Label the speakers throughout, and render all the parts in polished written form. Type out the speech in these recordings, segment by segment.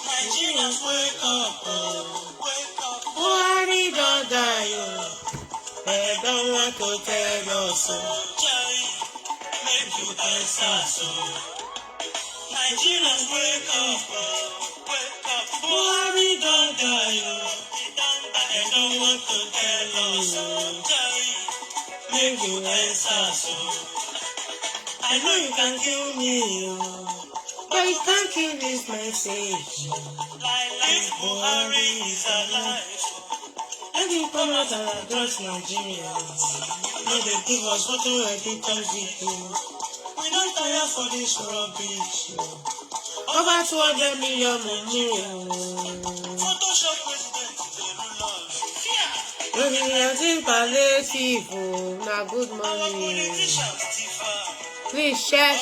Speaker 1: Nigerians wake up, wake up. Buhari don't die, they don't want to tell us so. Make you answer so. Nigerians wake up, wake up. Buhari don't die, they don't want to tell us so. Make you answer so. I know you can kill me, but you can't kill this message. Like Buhari is alive. Let me come out and address Nigeria. May they give us what we already told you. We don't tire for this rubbish. Over 200 million money. Photoshop president, they rule us. Fear. Palliative, now good morning. Please share.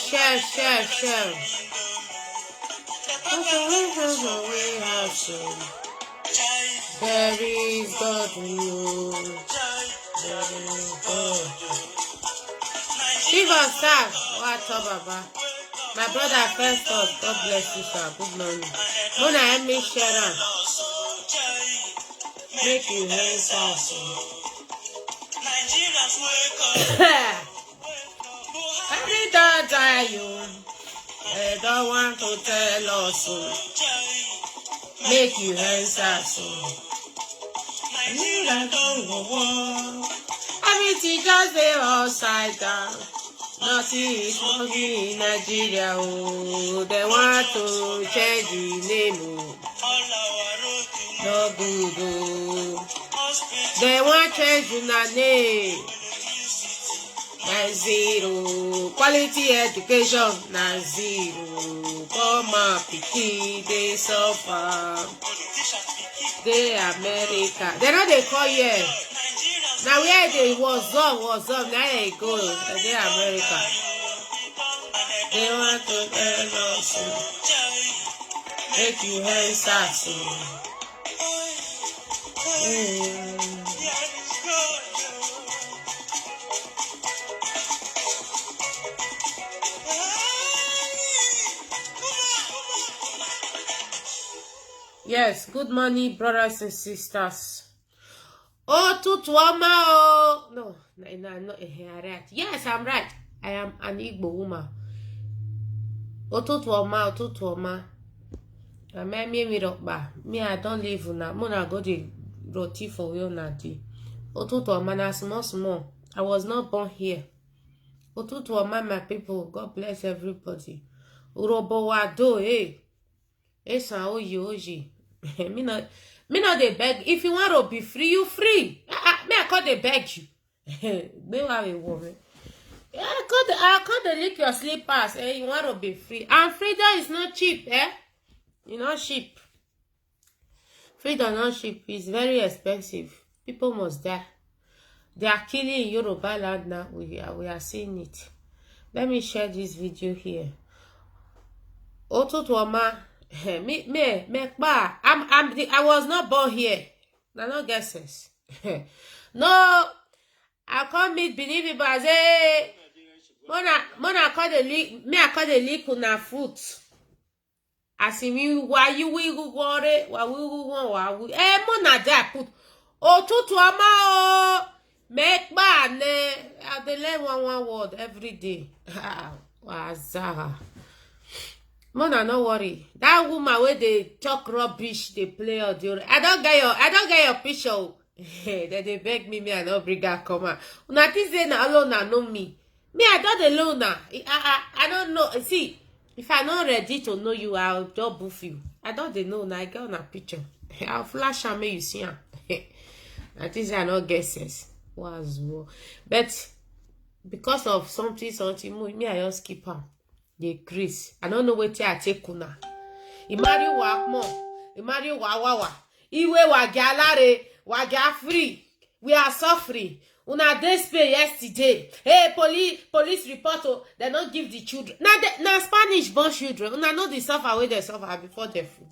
Speaker 1: There is God in you. Give us that. What's up, Baba? My brother first off, God bless you, sir. Good morning. Mona, help me share that. Make you answer. Nigerians wake up. Every time you, they don't want to tell us so. Make you answer so. Nigerians don't go war. Everything just they upside down. Nothing is working in Nigeria. Oh, they want to change the name. Oh, no good. Oh, they want to change the name. Na zero. Quality education na zero. Come on, picky, they suffer. They America. They know they call here. Now where they was up, now they go. They America. They want to tell us. Make you answer so. Yes, good morning, brothers and sisters. Oh, Tutuoma, oh. No, I'm not right. Yes, I'm right. I am an Igbo woman. Oh, Tutuoma. Me, I don't live now. Mona go the roti for you na di. Oh, Tutuoma, na small. I was not born here. Oh, Tutuoma, my people. God bless everybody. Urobo wado, eh. Esa oji. Me not they beg. If you want to be free, you free. Me I can't they beg you. They are a woman. I can't lick your slippers. You want to be free. And freedom is not cheap, eh? It's not cheap. Freedom not cheap. It's very expensive. People must die. They are killing Yoruba land now. We are seeing it. Let me share this video here. Otutuoma. I was not born here. I don't get sense. No, I can't meet Benin people as a Mona call the leak. Me I call the leak on our foot. As in me, why you will worry? Why we want? Mona there put. Otutuoma make man. I learn one word every day. Wazaha. Mona, no worry. That woman where they talk rubbish, they play audio. I don't get your picture. They beg me, I don't bring her come out. Una think say na alone na know me. Me, I don't alone na. I don't know. See, if I'm not ready to know you, I'll just boof you. I don't know na. I get on a picture. I'll flash and make you see her. I think I don't get sense. Was well. But because of something, me I just keep her. The Chris. I don't know what I take una. Imari wakmo. Imari wawawa. Iwe wagalare. Waga free. We are suffering. Una despair yesterday. Hey, police report. Oh, they don't give the children. Now Spanish born children. Una know the suffer where they suffer before they fool.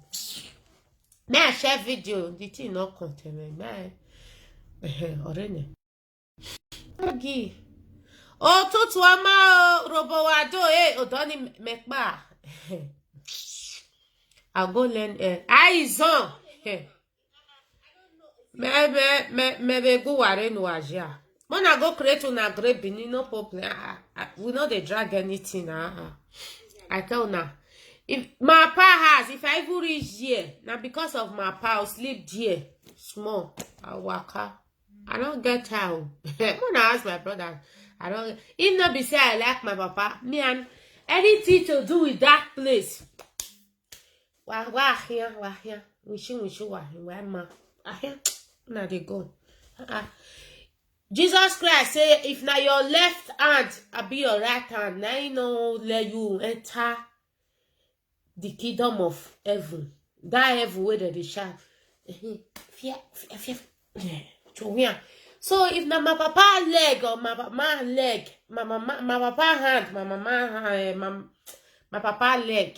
Speaker 1: May I share video? The thing not content me. May already. Agi. Oh, Tutuoma, Robo Wado, Odoni Mekba. I'll go learn Aizon. Me go ware no aja. When I go create una great bini, no problem. We know they drag anything. I tell now. If my pa has, if I even reach here, now because of my pa, I'll sleep here. Small. I'll walk out. I don't get how. When I ask my brother, I don't. If not be say I like my papa, me and anything to do with that place. Wah here. Wishing, where ma. Here. Now they go. Jesus Christ say, if now your left hand, I be your right hand. Now you know let you enter the kingdom of heaven. That heaven where they shout. So if na my papa leg or my mama leg, my papa hand, my mama my papa leg.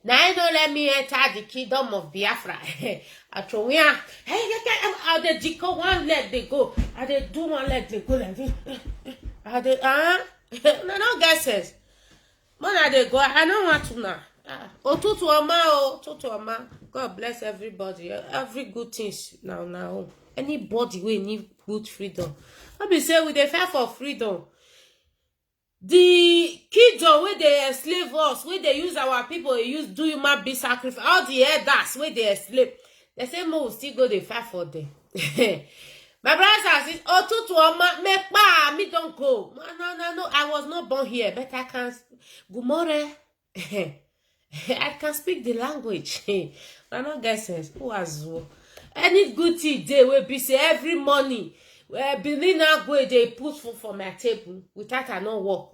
Speaker 1: Now you don't let me enter the kingdom of Biafra. I throw here. Hey, how they deco one leg they go. How they do one leg they go like this. How they no guesses. When they go, I don't want to now. Tutu Oma. God bless everybody. Every good things now. Anybody will need good freedom. I be say we dey fight for freedom. The kingdom where they enslave us, where they use our people, they use do human be sacrifice. All the elders where they enslave. They say more will still go they fight for them. My brothers and sisters, Tutu Oma, me don't go. No. I was not born here, but I can. Good morning. I can speak the language. I don't get sense. Who has any good thing they will be say every morning. Benin go they put food for my table without I no work.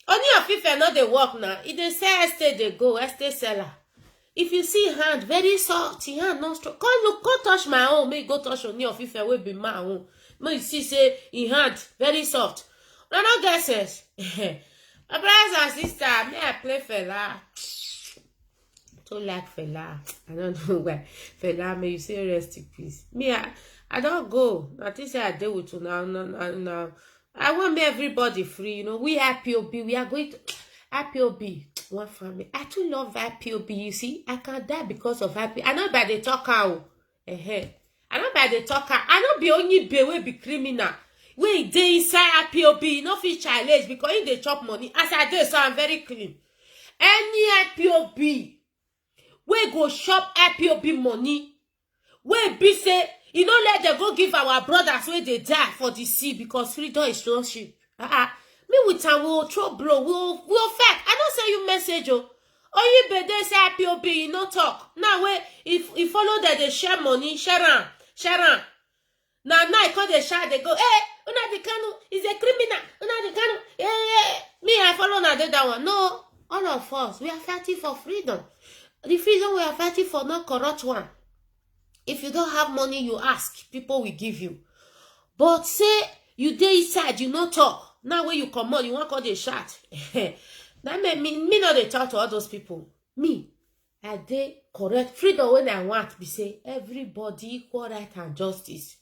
Speaker 1: Only of if I know they work now. If they say estate they go, estate seller. If you see hand very soft, hand no strong. Come touch my own. May go touch only of if I will be my own. May you see say in hand very soft. I don't get sense. My brothers and sisters, may I play fella. Don't like fella. I don't know why. Fella, may you say rest in peace. Me, I don't go. I think I deal with you now. I want me everybody free. You know, we IPOB. We are going to IPOB. One family. I too love IPOB. You see, I can't die because of IPOB. I know by the talker. I know by the talker. I know be only be we be criminal. We dey inside IPOB. No fit challenge because if they chop money. As I do, so I'm very clean. Any IPOB. We go shop IPOB money. We be say, you know, let them go give our brothers where they die for the sea because freedom is no ship. Me with time we'll throw blow, we'll fact. I don't say you message you. Oh, you better say IPOB, you no talk. Now if you follow that they share money, share on. Now I call the share, they go, hey, una the canoe is a criminal. Una the canoe, yeah. Me, I follow that one. No, all of us, we are fighting for freedom. The freedom we are fighting for, not corrupt one. If you don't have money, you ask. People will give you. But say, you dey inside, you no talk. Now when you come on, you want to call the shot. That me not they talk to all those people. Me, I dey correct. Freedom when I want, be say, everybody equal right and justice.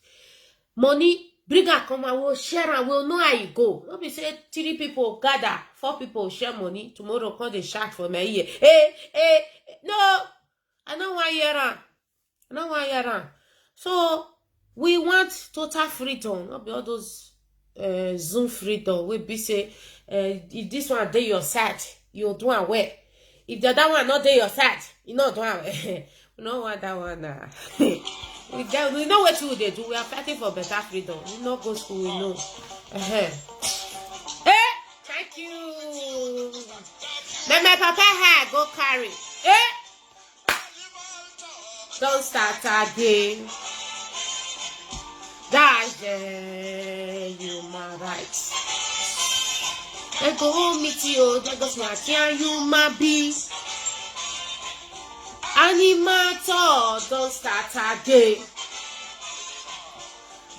Speaker 1: Money, bring her come and we'll share and we'll know how you go. Don't be say 3 people gather, 4 people share money. Tomorrow call the shot for my ear. Hey, no, I don't want hear am. I don't want hear am. So we want total freedom. Not be all those Zoom freedom. We be say if this one dey your side, you do it well. If the other one not dey your side, you not do it well. We don't want that one. We know what they do. We are fighting for better freedom. We not go school. We know. Hey, thank you. Then my papa had go carry. Don't start again. That's the human rights. They go meet you. They go smack human being. Animator, don't start again.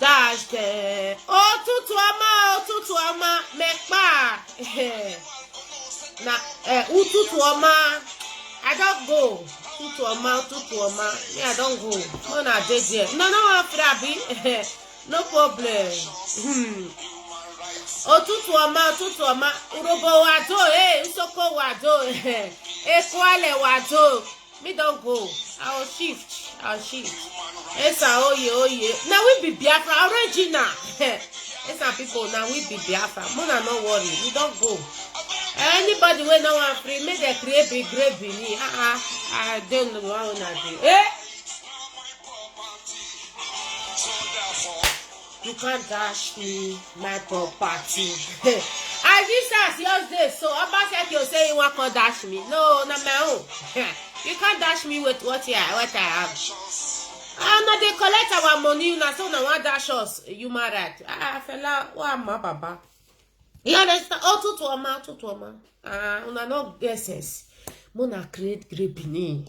Speaker 1: That's the Tutu ama, mekpa. Na Tutu ama. I don't go. Tutu ama. Me, I don't go. No, na dey there. No, afraid. No problem. Otutu ọma, urobo wado, usoko wado, ekwale wado. Me don't go. I'll shift. Esa oye. Now we be Biafra original. Esa people now we be Biafra. Mona no worry. We don't go. Anybody wey no want free, make they create big great Benin. I don't know how to do. You can't dash me my property. As this as yours day, so Obaseki you say you want to dash me. No, not my own. You can't dash me with what I have. Now they collect our money, now so now one dash us. You mad at? Fella, what my baba? You understand? Tutu oma. Una no guesses. Mona create great Benin.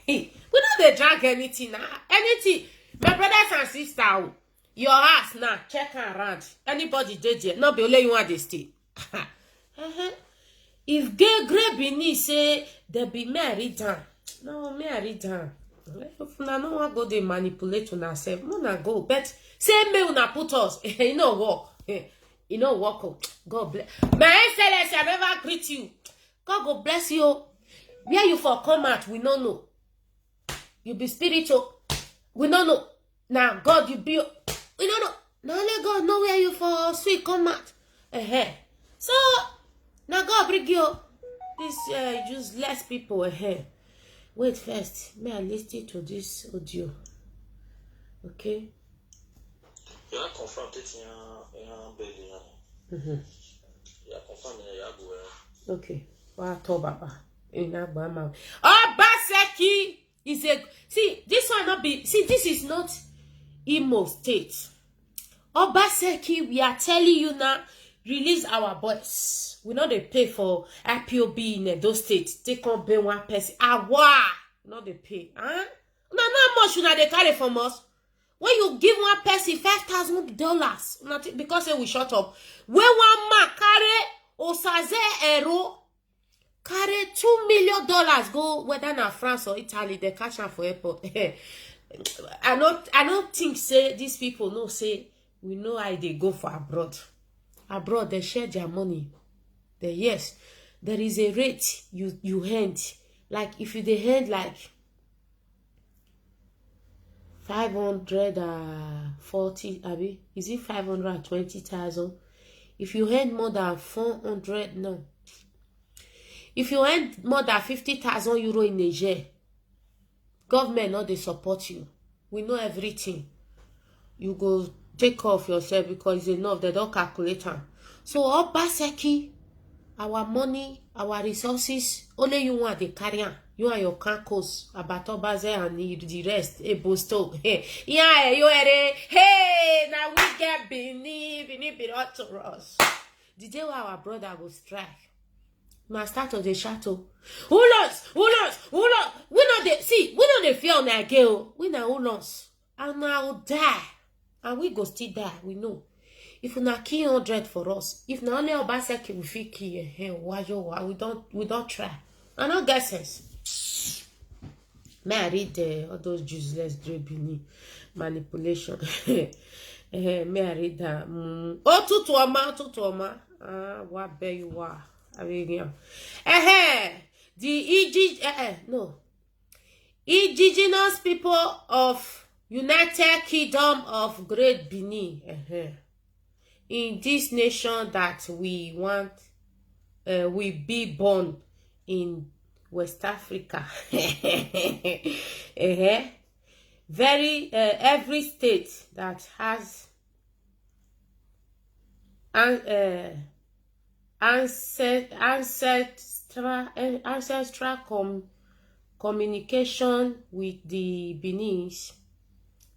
Speaker 1: We know they drag anything now. Anything. My brothers and sisters, your house now, check around. Anybody did it? Not be only you want to stay. If gay great Benin say they be married down. No, married down. If una no want go, they manipulate on ourselves. Mona go. But say me una put us. You know work. You know work. God bless. My excellence, I never greet you. God go bless you. Where you for come out, we don't know. You be spiritual. We don't know. Now God, you be. We don't know. Now only God know where you for sweet come out. So now God bring you these useless people ahead. Wait first. May I listen to this audio? Okay.
Speaker 2: You are confronted in your belly. You are confronted in your belly.
Speaker 1: Okay. What Baba? Obaseki is a see. This one not be see. This is not Imo State. Obaseki, we are telling you now. Release our boys. We know they pay for IPOB in those states. Take on pay one person. Not they pay. Huh? No, how much should they carry from us? When you give one person $5,000, because we shut up. When one man carry Osaze Ero, carry $2 million, go whether na France or Italy, they cash out for airport. I don't think say these people know say we know how they go for abroad. Abroad they share their money. Yes, there is a rate you hand. Like if you hand like 540, Abi, is it 520,000? If you hand more than 400, no. If you hand more than 50,000 euro in Niger, government not they support you. We know everything. You go take off yourself because it's enough. They don't calculate them. So Obaseki, our money, our resources, only you want the carrier. You and your cancos, about Obaze and the rest, a bosto. Yeah, you are hey, now we get Benin belong to us. The day where our brother will strike, must start of the chateau. Who lost? We know the fear on our girl. We know who lost. And I will die. And we go still die, we know. If you not kill 100 for us, if not only Obaseki we feel kill, we don't try. I don't get sense. May I read all those useless dribbling manipulation? May I read that? Tutuoma. What bear you are? I mean, the indigenous people of United Kingdom of Great Benin. In this nation that we want, we be born in West Africa. Every state that has ancestral communication with the Beninese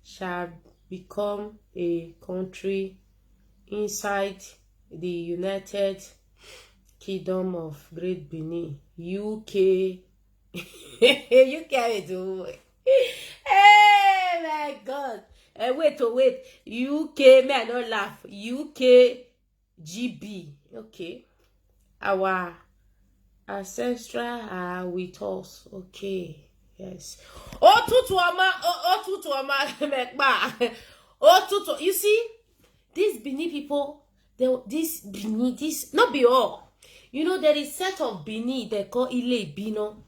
Speaker 1: shall become a country inside the United Kingdom of Great Benin, UK. UK do it. Hey my God! Wait, UK. May I not laugh? UK GB. Okay, our ancestral are with us. Okay. Yes. You see, these Benin people, this Bini, this not be all. You know, there is set of Bini they call Ile Bino.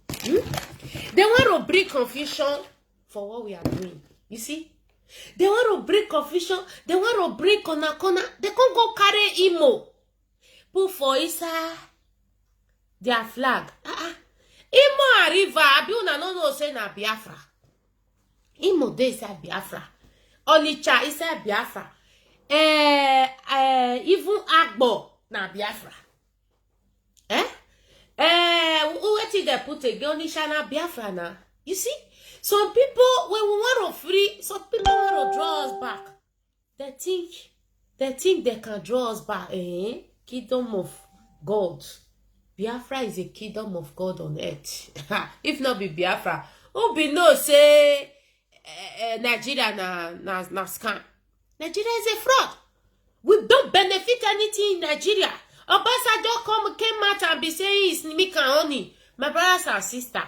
Speaker 1: They want to bring confusion for what we are doing. You see? They want to bring confusion. They want to bring corner. They can't go carry Imo. Put for Isa their flag. Imo arriva. Abiuna no say na Biafra. Imo de is Biafra. Onitsha is Biafra. Even Agbo na Biafra. What did they put again? Onitsha na Biafra na. You see? Some people, when we want to free, some people want to draw us back. They think they can draw us back. Kingdom of God. Biafra is a kingdom of God on earth. If not be Biafra, who be no say Nigeria na scam. Nigeria is a fraud. We don't benefit anything in Nigeria. Obasanjo came out and be saying it's Mika only. My brothers and sisters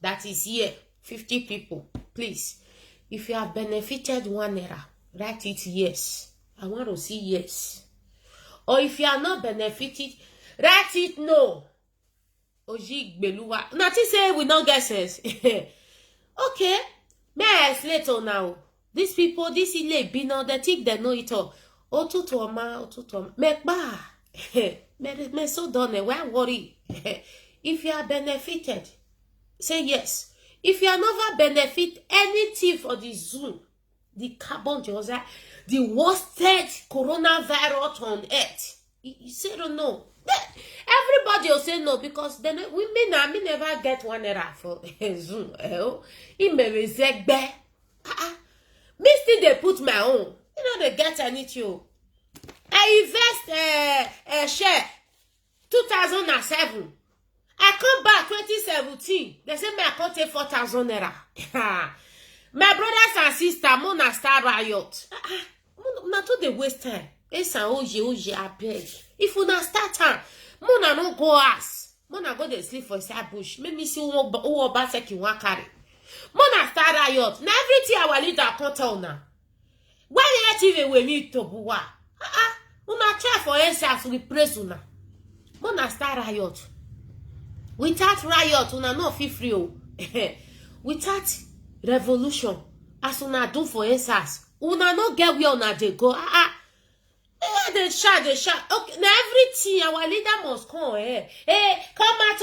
Speaker 1: that is here, 50 people, please. If you have benefited 1 naira, write it yes. I want to see yes. Or if you are not benefited, write it no. Oji Beluwa. Nothing say we don't get sense. Okay. May I later now? These people, this Ile Bino, they think they know it all. Otutuoma. Mekba. Me so done. Why worry? If you are benefited, say yes. If you are never benefit anything for the Zoom, the carbon dioxide, the worsted coronavirus on earth, you say don't know. Everybody will say no because then we may never get 1 naira for Zoom. It may be zegbe. Me still they put my own. You know they get anything. I invest share 2007. I come back 2017. They say me I can't take 4,000 naira. My brothers and sisters, Mona start riot. Not to the waste time. Esa oje I beg. If you not start time, Mona no go ass. Mona go to sleep for inside bush. Make me see who Obaseki wan carry. Mona start riot. Now everything our leader can't tell now. Why you let we need to buwa? Una try for answers we praise una. Mona start riot. Without riot, una no feel free. Without revolution, as una do for answers, una no get where una dey go. They shout. Okay, now everything our leader must come. Come out,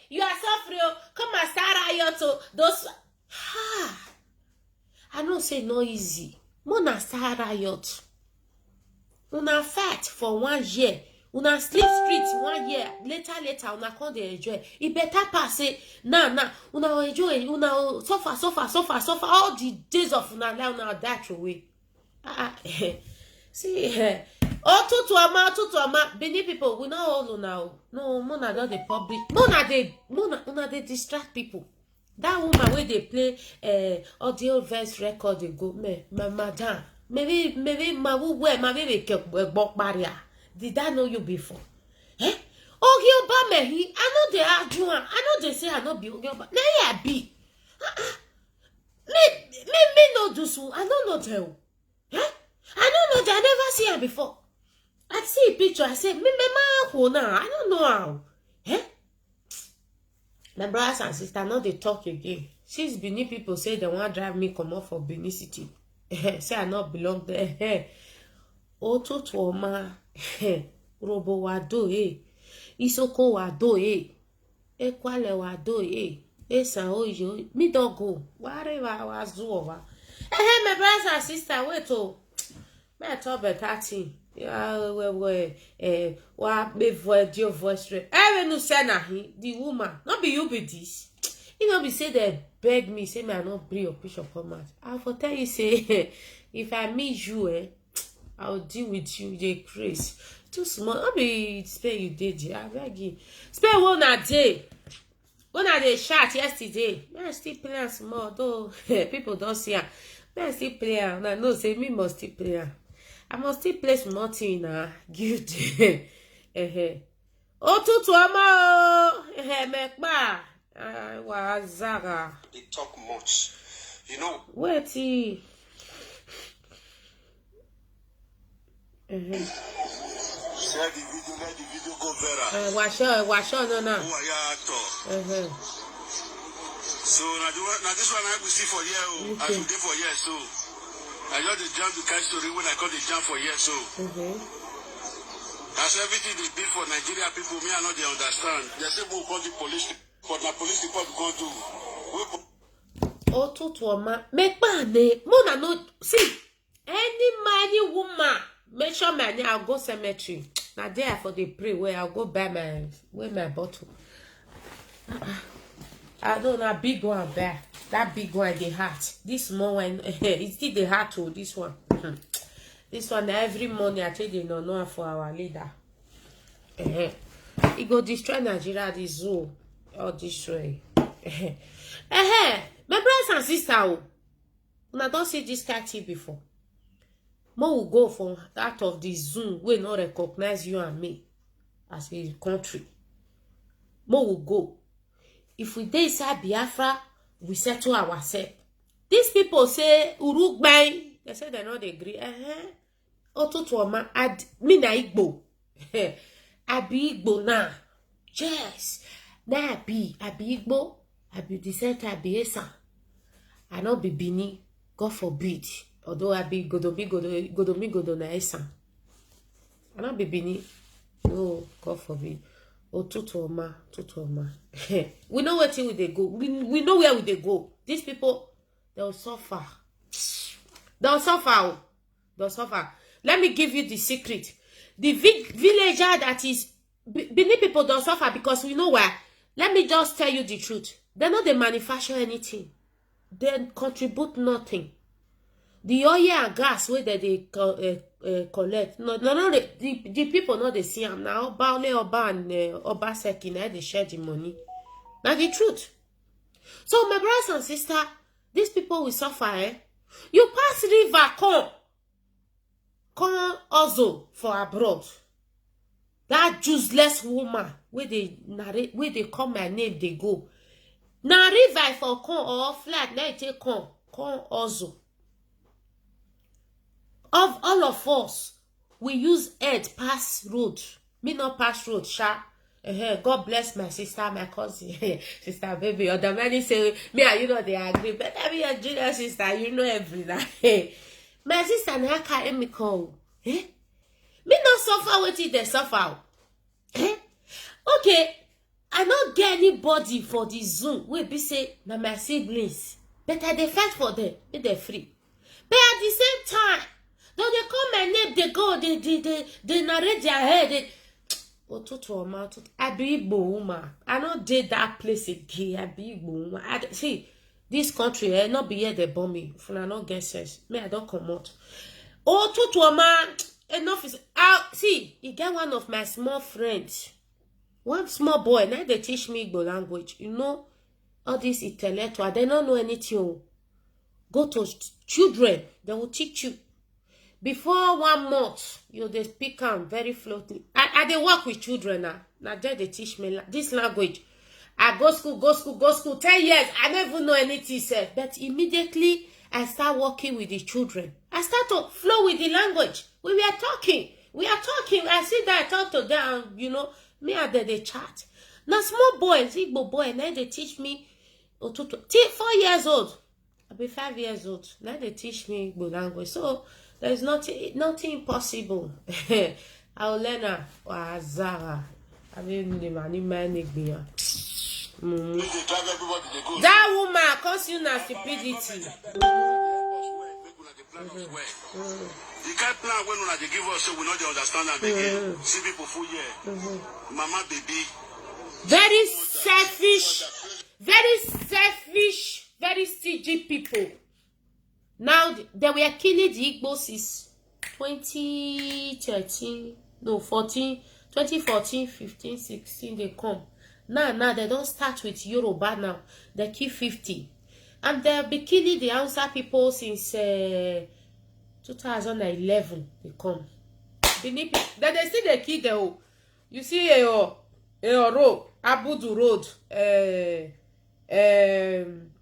Speaker 1: you are suffering. Come and start riot. Those. I don't say no easy. Mona start riot. Una fight for 1 year. Una sleep street 1 year. Later, una come dey enjoy. It better pass it. Nah. Una enjoy. Una suffer. All the days of una life, una die away. See, Otutuama, Benin people, we not all now. No, Mona not the public. Mona they distract people. That woman where they play audio verse record they go, madam. Maybe my baby kept barrier. Did I know you before? Oh, I know they are doing. I know they say I not be okay, but now I be. Me no do so. I don't know tell. I don't know. I never see her before. I see a picture. I say, me now. I don't know how. My brothers and sisters, now they talk again. Since Benin people say they want to drive me come off for Benin City. Say I not belong there. Otutuoma. Robo wado Isoko wado Ekwale wado Esa oyo. Me don't go. Whatever was do. My brothers and sisters, wait me talk better thing. What me voice your voice straight. Even you say na the woman, not be you be this. You know be say they beg me, say me I not bring your picture come out. I for tell you say if I meet you, I'll deal with you. They crazy. Too small. Not be spare you did. I beg you. Spare 1 a day. When I they shot yesterday, man still playing small though. People don't see her. Man still play. And I know say me must still play. I must still play small thing now. Good. Otutuama mekba. Wazaga.
Speaker 2: They talk much. You know.
Speaker 1: Wait.
Speaker 2: Share the video, let the video go viral.
Speaker 1: Wash on now.
Speaker 2: Who are you actor? So now this one I will see for years. I should do for years. So I just the jump to catch story when I call the jump for years. So that's everything they did for Nigeria people. Me, I know they understand. They say we'll call the police, but the police report going to.
Speaker 1: Oh, to make money. Mona no see any money woman. Make sure man, I'll go cemetery. Now there for the pray where I'll go buy my bottle. I don't know, big one there. That big one, the heart. This small one, it's still the heart to this one. This one, every morning I tell you no for our leader. He go destroy Nigeria, the zoo. Or destroy. My brothers and sisters, I don't see this cat here before. More will go from that of the Zoom will not recognize you and me as a country. More will go. If we dey inside Biafra, we settle ourselves. These people say Uruguay. They say they not agree. Otutuoma me na Igbo. Abi Igbo na. Yes. Na Abi Igbo. Abi descent Abi Esa. I not be Bini. God forbid. Although I be godo na Esa. I not be Bini. No, God forbid. Oh, tutuoma. We know where they go. We know where they go. These people, they'll suffer. They'll suffer. Let me give you the secret. The villager that is Benin people don't suffer because we know why. Let me just tell you the truth. They know they manufacture anything. They contribute nothing. The oil and gas where they collect. No, the people know they see them now. Oba and Oba Seki, they share the money. Now the truth. So my brothers and sisters, these people will suffer. You pass river, come also for abroad. That useless woman where they narrate, where they call my name, they go. Now river for come or flat, now take come also. Of all of us, we use head pass road. Me not pass road, sha. God bless my sister, my cousin, sister, baby. Or the many say me and you know they agree, but I be a junior sister, you know everything. My sister na carry me call. Me not suffer wetin they suffer. Okay, I not get anybody for the Zoom. We be say na my siblings, but I dey fight for them. Make they free. But at the same time, though they call my name, they go, they narrate their head. I be Igbo woman. I not did that place again. I be Igbo woman. See, this country, not be here they bomb me. If I not get sense, me I don't come out. Enough is out. See, you get one of my small friends. One small boy, now they teach me Igbo language. You know, all this intellectual, they don't know anything. Go to children, they will teach you. Before 1 month, you they speak very fluently. I they work with children now. Now there they teach me this language. I go school. 10 years, I never know anything said. But immediately I start working with the children. I start to flow with the language. We are talking. I sit there, I talk to them, you know, me and they chat. Now small boys, Igbo boy, now they teach me 4 years old. I'll be 5 years old. Now they teach me Igbo language. So there's nothing impossible. I'll learn Zara. I mean the money man. That woman cause you na stupidity.
Speaker 2: You can't plan when they give us so we know they understand and begin. See people full year. Mama baby.
Speaker 1: Very selfish, very stingy people. Now they were killing the Igbos since 2014, 15, 16 they come. Now they don't start with Yoruba now. They kill 50. And they'll be killing the Hausa people since 2011 they come. Then they see they kill the you see a road, Abudu Road,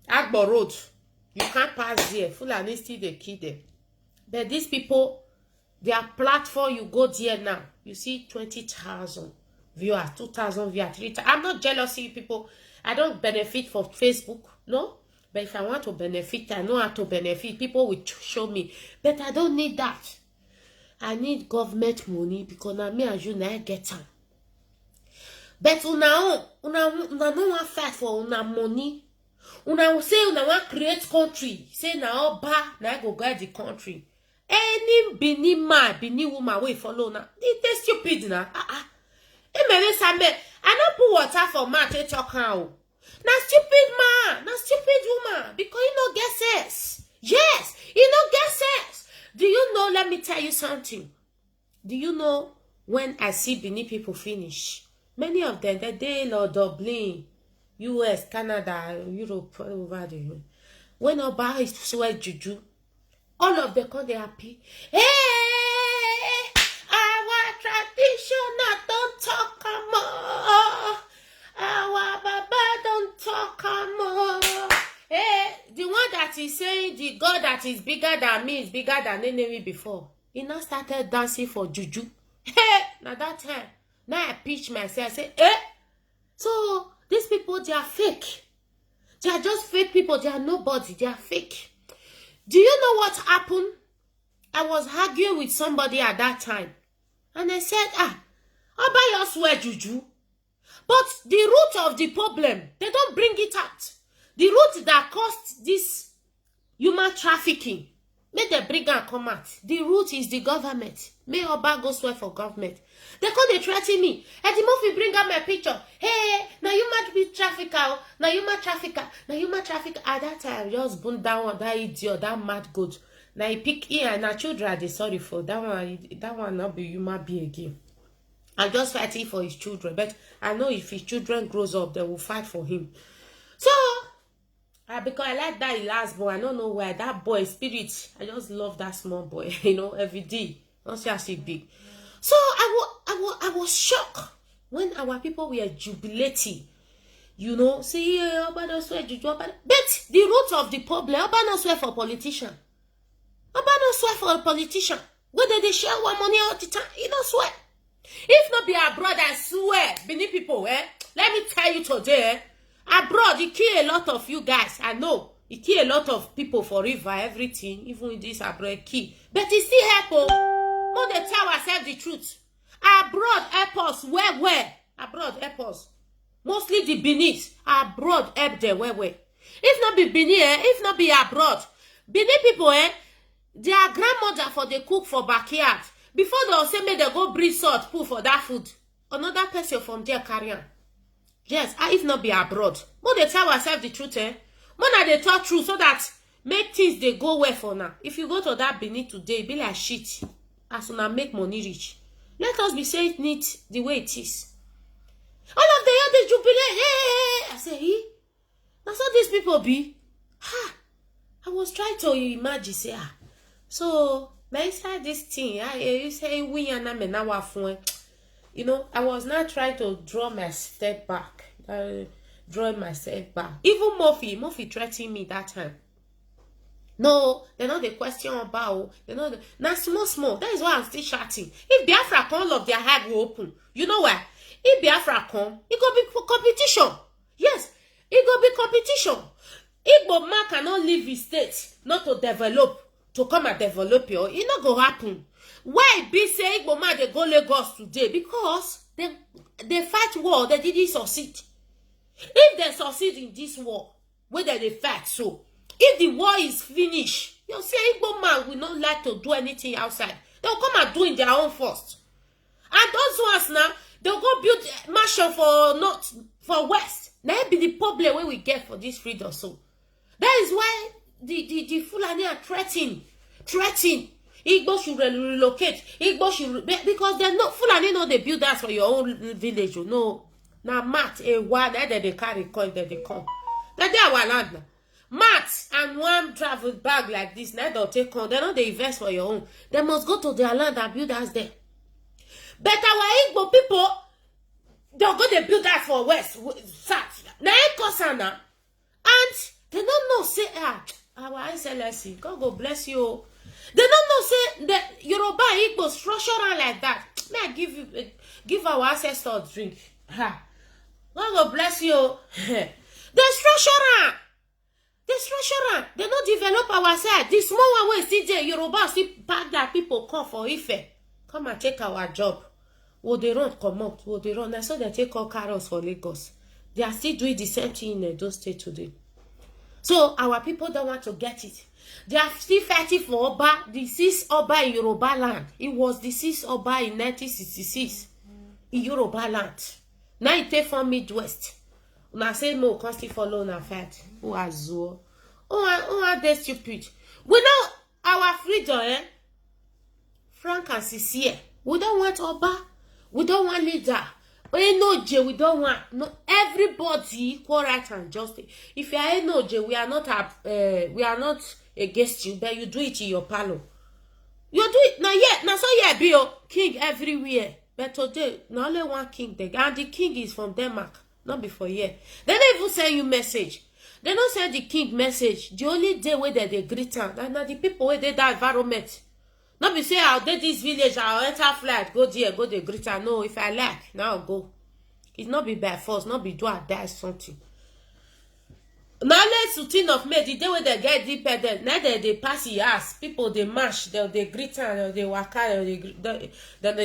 Speaker 1: Agbo Road. You can't pass there. Fulani still they kill them. But these people, Their platform, you go there now, you see 20,000 viewers, 2,000 viewers, 3,000. I'm not jealous of you people. I don't benefit from Facebook, no. But if I want to benefit, I know how to benefit. People will show me. But I don't need that. I need government money because now me and you now get time. But una no want fight for una money. Una say una want create country. Say na oba na go guide the country. Any Bini man, Bini woman we follow now. They stupid now. I don't put water for man to talk how. Na stupid man, na stupid woman, because you no get sense. Yes, you no get sense. Do you know, let me tell you something. Do you know when I see Bini people finish? Many of them, they Lord Dublin, US, Canada, Europe, over there. When Oba is sweat juju, all of them come, they happy. Hey, our tradition don't talk more. Our Baba don't talk more. Hey, the one that is saying the God that is bigger than me is bigger than enemy before. He now started dancing for juju. Hey, now that time, now I pitch myself, say, so these people, they are fake. They are just fake people. They are nobody. They are fake. Do you know what happened? I was arguing with somebody at that time. And I said, I'll buy your swear juju. But the root of the problem, they don't bring it out. The root that caused this human trafficking, may they bring and come out. The root is the government. May Oba go swear for government. They come, they threaten me. And the more we bring out my picture, hey, now you might be trafficker, now you might trafficker, now you might trafficker. At that time, just burn down that idiot, that mad goat. Now he pick here, and our children are sorry for that one not be human being again. I'm just fighting for his children, but I know if his children grows up, they will fight for him. So, because I like that last boy, I don't know why that boy spirit. I just love that small boy, every day. Don't say I see big. So I was shocked when our people were jubilating. Say Oba don't swear juju, but the root of the problem, Oba don't swear for politician. Oba don't swear for a politician. Whether they share one money all the time, he don't swear. If not be abroad, I swear, Benin people, let me tell you today, abroad, it kill a lot of you guys. I know. It kill a lot of people for river, everything, even in this abroad key. But it still help. More they tell ourselves the truth. Abroad, help us, where? Abroad, help us. Mostly the Benin, abroad, help them, where? If not be Benin, if not be abroad, Benin people, their grandmother for the cook for backyard. Before they'll say, may they go bring salt, put for that food. Another person from there carry on. Yes, if not be abroad. More they tell ourselves the truth, More than they talk truth so that make things they go well for now. If you go to that Benin today, be like shit. As soon as make money rich. Let us be saying it the way it is. All of the other jubilate. I say, that's how these people be. I was trying to imagine, say, so inside this thing, you say we and I'm now I was not trying to draw myself back. Drawing myself back. Even Murphy threatened me that time. No, they know the question about. They know now small. That is why I'm still shouting. If Biafra come, all of their heart will open. You know why? If Biafra come, it go be competition. Yes, it go be competition. Igbo man cannot leave his state not to develop. To come and develop it not go happen. Why be say Igbo man they go Lagos today? Because they fight war, they didn't succeed. If they succeed in this war, whether they fight so, if the war is finished, you see Igbo man will not like to do anything outside. They'll come and do in their own first. And those ones now, they'll go build mansion for north, for west. Now be the problem where we get for this freedom. So that is why the Fulani are threatening. Igbo should relocate. Igbo should, because they're not Fulani. No, they build that for your own village. No, now mat a one that they carry coin that they come. That they are land now. Mat and one travel bag like this. Now they'll take on. They know they invest for your own. They must go to their land and build us there. But our Igbo people, they're going to build that for west, south. Now Kosana, and they don't know say our SLSC. God go bless you. They don't know say the Yoruba Igbo structural like that. May I give our ancestors drink. Ha. God will bless you. The structural. The structural. They don't develop ourselves. The small one way see the Yoruba see pack that people come for Ife. Come and take our job. Will they run come up? Will they run? That's why they take all carols for Lagos. They are still doing the same thing in those states today. So our people don't want to get it. They are still fighting for Oba, the sixth Oba in Yoruba land. It was the sixth Oba in 1966 in Yoruba land. Now it take from Midwest. Now say no, can't still follow na fight. Who are Zuo? Who are they stupid? We know our freedom, frank and sincere. We don't want Oba. We don't want leader. We don't want no everybody equal right and justice. If you are no J, we are not against you, but you do it in your palo. You do it now yet. Now so yeah, be king everywhere. But today, not only one king there, and the king is from Denmark, not before here. They don't even send you message. They don't send the king message. The only day where they greet them, and the people where they that environment. Not be say I'll get this village, I'll enter flight, go there, go the greet her. No, if I like, now I'll go. It's not be by force, not be do or die something. Now let's routine of me, the day when they get dependent, now they pass the ass, people they march, they greet her, they walk out,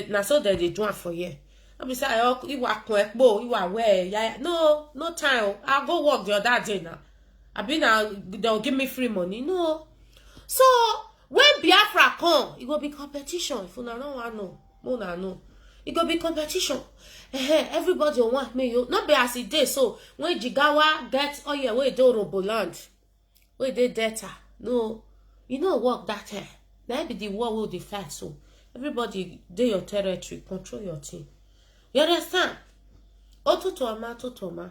Speaker 1: now so they do it for you. Not be say you are quick, you are where, yeah. No time. I'll go work the other day now. I been now they'll give me free money. No. So when Biafra come, it will be competition. If you don't want to know, it will be competition. Everybody want me. You not be as it is. So when Jigawa gets where do Roboland, where they data. No, you know work that here. That be the war will defend. So everybody do your territory, control your team. You understand? Totoma.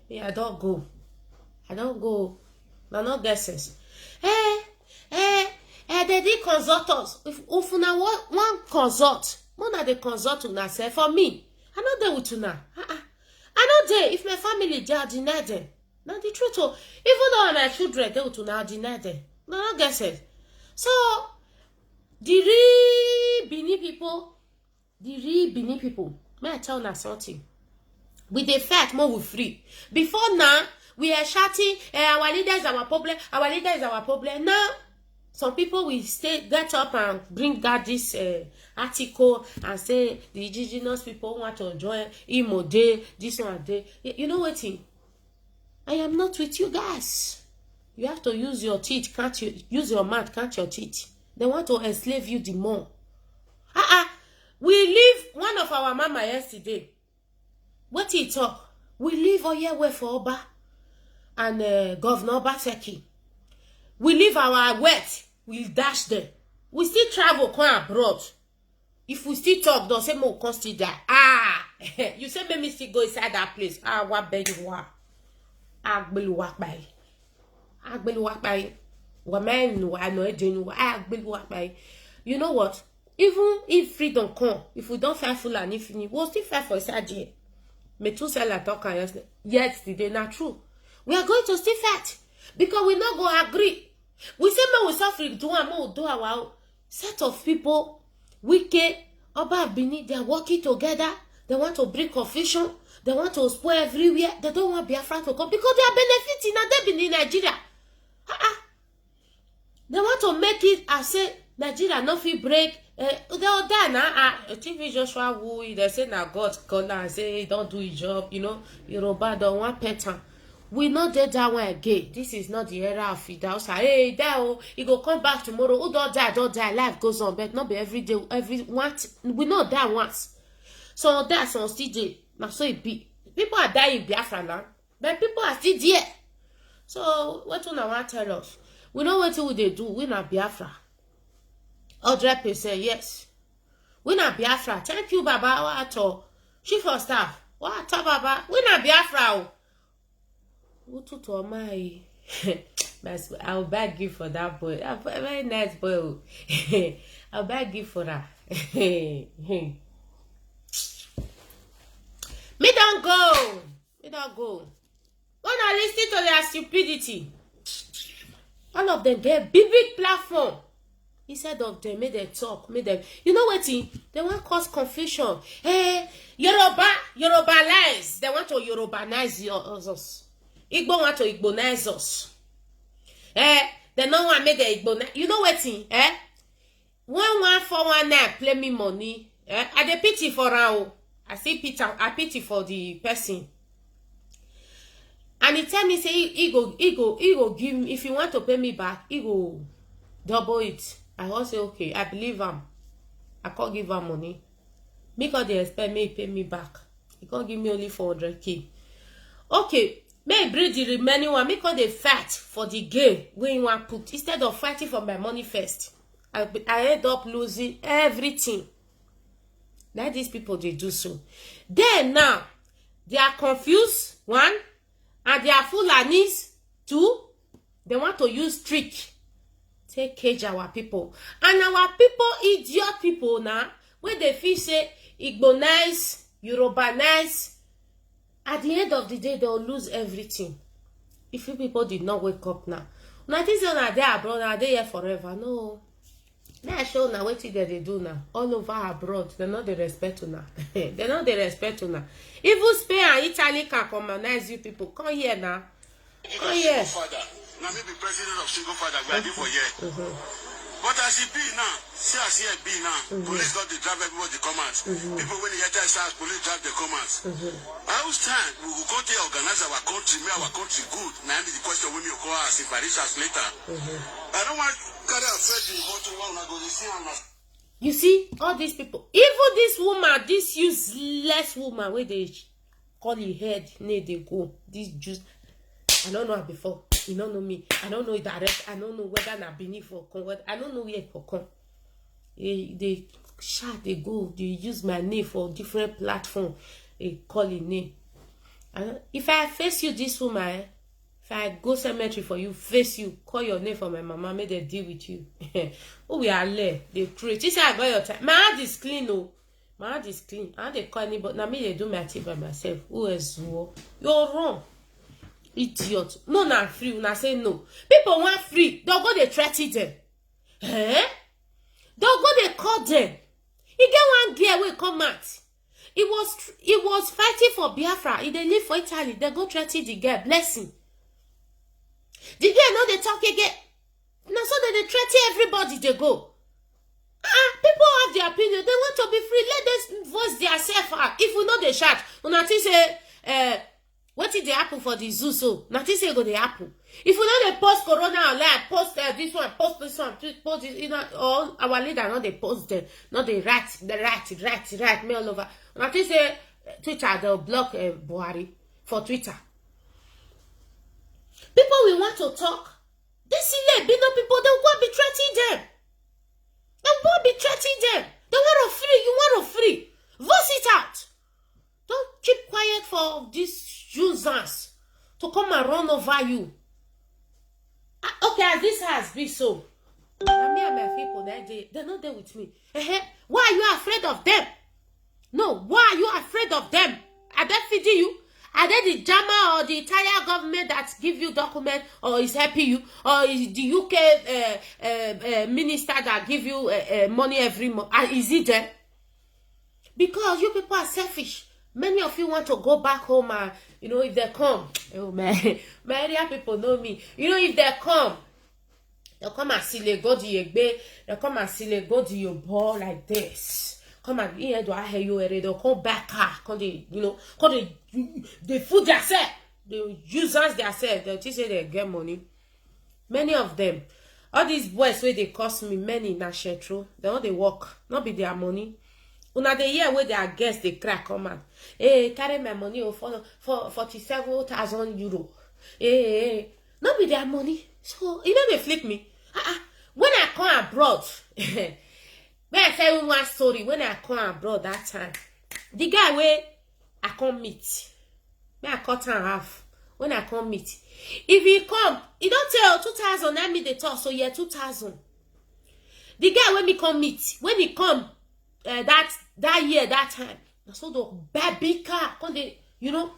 Speaker 1: Yeah, I don't go. No, no guesses. They did consult us. If una one consult, more than they consult una say for me. I know they with una. I know they. If my family they are denied them. Now the truth. Even though my children they with una denied them. No guesses. So the real Benin people. May I tell you something? With the fact more we free. Before now, we are shouting, our leader is our problem. Our leader is our problem. Now, some people will get up and bring out this article and say the indigenous people want to join Imo Day, this one day. You know what? I am not with you guys. You have to use your teeth, can't you? Use your mouth, can't your teeth? They want to enslave you the more. We leave one of our mama yesterday. What he talk? We leave Oyewe for Oba and Governor Obaseki. We leave our wet. We dash them. We still travel come abroad. If we still talk, don't say more consider. You say me still go inside that place. What beg you wa? Agbelu walk by. Woman, I know it. Agbelu walk by. You know what? Even if freedom come, if we don't fight full and infinite, we'll still fight for Sadia. Me too say la talk yesterday, not true. We are going to still fight because we not go agree. We say me we suffering do our set of people wicked about Benin. They are working together. They want to bring confusion. They want to spoil everywhere. They don't want Biafra to come because they are benefiting and they be in Nigeria. They want to make it as say Nigeria no fit break. They all die now. TV Joshua Wu, they say now God call and say he don't do his job. You know, Yoruba don't want pattern. We not dead that one again. This is not the era of Fidel. Hey, there, he go come back tomorrow. Who don't die, life goes on. But not be every day, we not die once. So that's on still there. Now so it be. People are dying in Biafra now, but people are still there. So what do I want to tell us? We know what they do. We not Biafra. 100% yes. We not Biafra. Thank you, Baba. What Chief of Staff. What Baba? We not Biafra. I'll buy gift for that boy. A very nice boy. I'll buy gift for that. Me don't go. When I listen to their stupidity, all of them get big platform. Instead of them, make them talk, make them, you know what? They want cause confusion. Hey, Yorubanize. They want to Yorubanize us. Igbo want to Igbonize us. They don't want to make the Igbo. You know what? 11419 play me money. I dey pity for her. I pity for the person. And he tell me, say, he go give me, if you want to pay me back, he go double it. I will say, okay, I believe him. I can't give him money. Because they expect me to pay me back. He can't give me only 400k. Okay, may bring the remaining one, because they fight for the game when you want put. Instead of fighting for my money first, I end up losing everything. That these people, they do so. Then now, they are confused, one, and they are Fulanis, two, they want to use trick, take cage our people. And our people, idiot people now, when they feel say, Igbonize, Yorubanize, at the end of the day, they'll lose everything. If you people did not wake up now. Now, this is not there abroad, are they here forever? No. Now I show now what they do now. All over abroad, they know the respect to now. They know the respect to now. Even Spain and Italy can commonize you people. Come here now. Come here.
Speaker 2: Now maybe president of single father, we are there for years. But as it be now, see as it be now, police got the drive everybody come out. People when they get SARS, police drive the come out. How time we will go to organize our country, make our country good. Now the question when you call us if I reach us later. I don't want carry affect the bottom one. I go to see and
Speaker 1: you see, all these people, even this woman, this useless woman, where they call her head, nay they go. This juice, I don't know her before. You don't know me. I don't know direct. I don't know whether I'm beneath or come. I don't know where for come. They shout, they go, they use my name for different platform. They call it name. And if I face you, this woman, if I go cemetery for you, face you, call your name for my mama, make they deal with you. Oh, we are late. They create. This I got your time. My hand is clean, oh. My hand is clean. I don't call anybody. Now me they do my thing by myself. Who is who? You're wrong. Idiot. No, not free. When I say no. People want free. Don't go they threaten them. Don't go they call them. You get one girl will come out. It was fighting for Biafra. If they live for Italy, they go threaten the girl. Blessing. The girl know they talk again. Now so that they threaten everybody they go. People have their opinion. They want to be free. Let them voice themselves out. If we know they shout, when I say what did they happen for the zoo? So nothing say go the apple. If we know they post corona online, post this one, post this one, post this, you know, all our leader know they post them, not they write me all over. Nothing say Twitter they'll block Buhari for Twitter. People we want to talk. This is be no people. They want to be threatening them. They want to be threatening them. They want to free. You want to free. Voice it out. Don't keep quiet for these users to come and run over you. Okay, as this has been so. Now me and my people, they're not there with me. Why are you afraid of them? No, why are you afraid of them? Are they feeding you? Are they the JAMA or the entire government that give you document or is helping you? Or is the UK minister that give you money every month? Is it there? Because you people are selfish. Many of you want to go back home and, you know, if they come, oh man, my area people know me. You know, if they come, they'll come and see le go to Yegbe, they'll come and see le go to your ball like this. Come and here do I hear you already? They'll come back, come they, you know, come they food themselves, they use us themselves, they'll just say they get money. Many of them, all these boys where they cost me many na shetro, they all they work, not be their money. Una the year where their guests they crack come out. Hey, carry my money for 47,000 euro. Hey, not be their money. So you know they flip me. When I come abroad, when I tell you one story, when I come abroad that time, the guy where I come meet, when I cut and half, when I come meet, if he come, he don't tell 2,000. I mean they talk so yeah 2,000. The guy when me come meet, when he come. That year, that time, so the baby car, they, you know,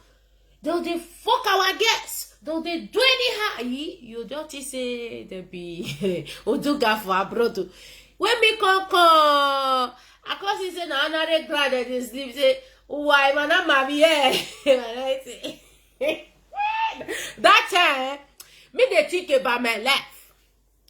Speaker 1: they fuck our guests. though they do anyhow, you don't say they be Oduga for abroad. When me come, I cause say na another grad that is sleep say, why man I'm that time, me they think about my life.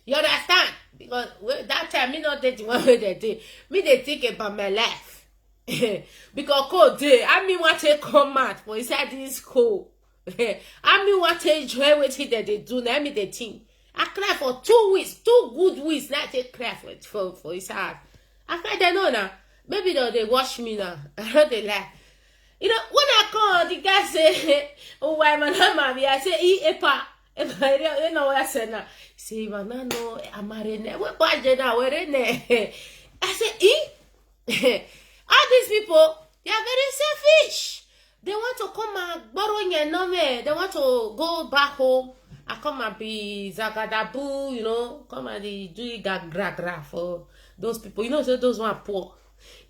Speaker 1: You understand? Because that time me not think one way they think. Me they think about my life. Because cold day, I mean what they come out for inside this school. I mean what they enjoy with it that they do. Now me they think. I cry for 2 weeks, 2 good weeks. Now they cry for his heart. I cry they know now. Maybe they watch me now. I know they lie. You know, when I call, the guy say, oh, why man, I say, epa. You know what I said now? Say, man, no, I'm married. What bad now? Where in there? I say, all these people, they are very selfish. They want to come and borrow your number. They want to go back home. I come and be Zagadabu, you know, come and do it gra for those people. You know, so those one poor.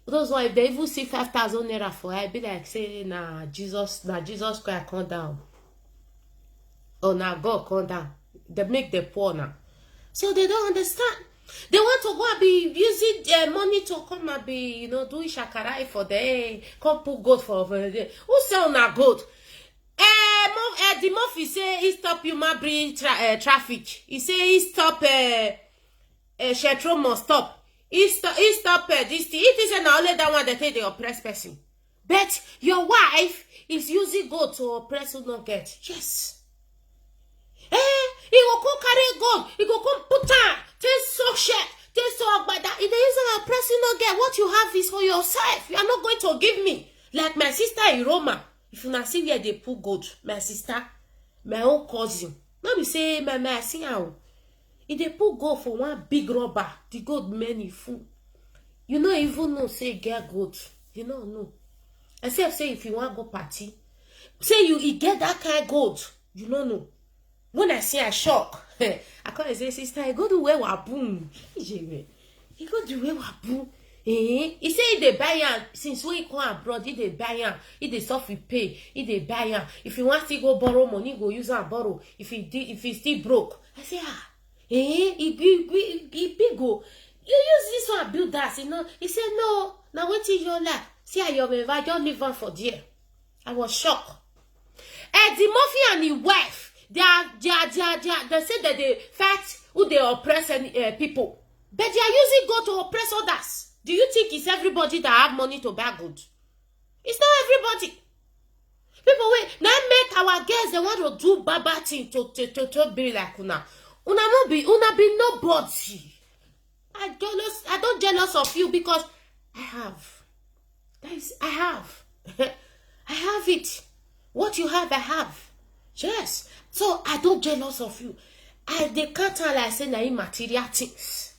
Speaker 1: Those one, if they even see 5,000 naira for it, be like say, Jesus Christ come down. Oh, now God come down. They make the poor now. So they don't understand. They want to go and be using their money to come and be, you know, doing shakarai for the come put goat for the who sell na goat? The Murphy say he stop human being traffic. He say he stop Shetro must stop. He stop this thing. It is only that one that they oppress person. But your wife is using goat to oppress who not get. Yes. He go come carry gun. He go come put on. Take so shit. Take so agbada. If there is an oppressing not get, what you have is for yourself. You are not going to give me. Like my sister in Roma. If you not see where they put goat, my sister, my own cousin. Let me say my see how. If they put goat for one big rubber, the goat many food. You know even know say get goat. You know. Except say if you want go party, say you get that kind of goat. You don't know. When I see a shock, I come and say, sister, I go to where waboom. He go to where waboom. He say they buy am since we come abroad. He they buy am. He they stuff we pay. He they buy am. If you want to go borrow money, go use and borrow. If he still broke, I say he big go. You use this one build that, you know. He said no. Now what is your life? See how your I don't live on for dear. I was shocked. The Murphy and his wife, they say that they fight who they oppress people, but they are using God to oppress others. Do you think it's everybody that have money to buy good? It's not everybody. People wait now make our girls they want to do baba thing to be like una be nobody. I don't jealous of you because I have. Guys, I have. I have it. What you have, I have. Yes. So I don't jealous of you. They can't tell I say na immaterial things.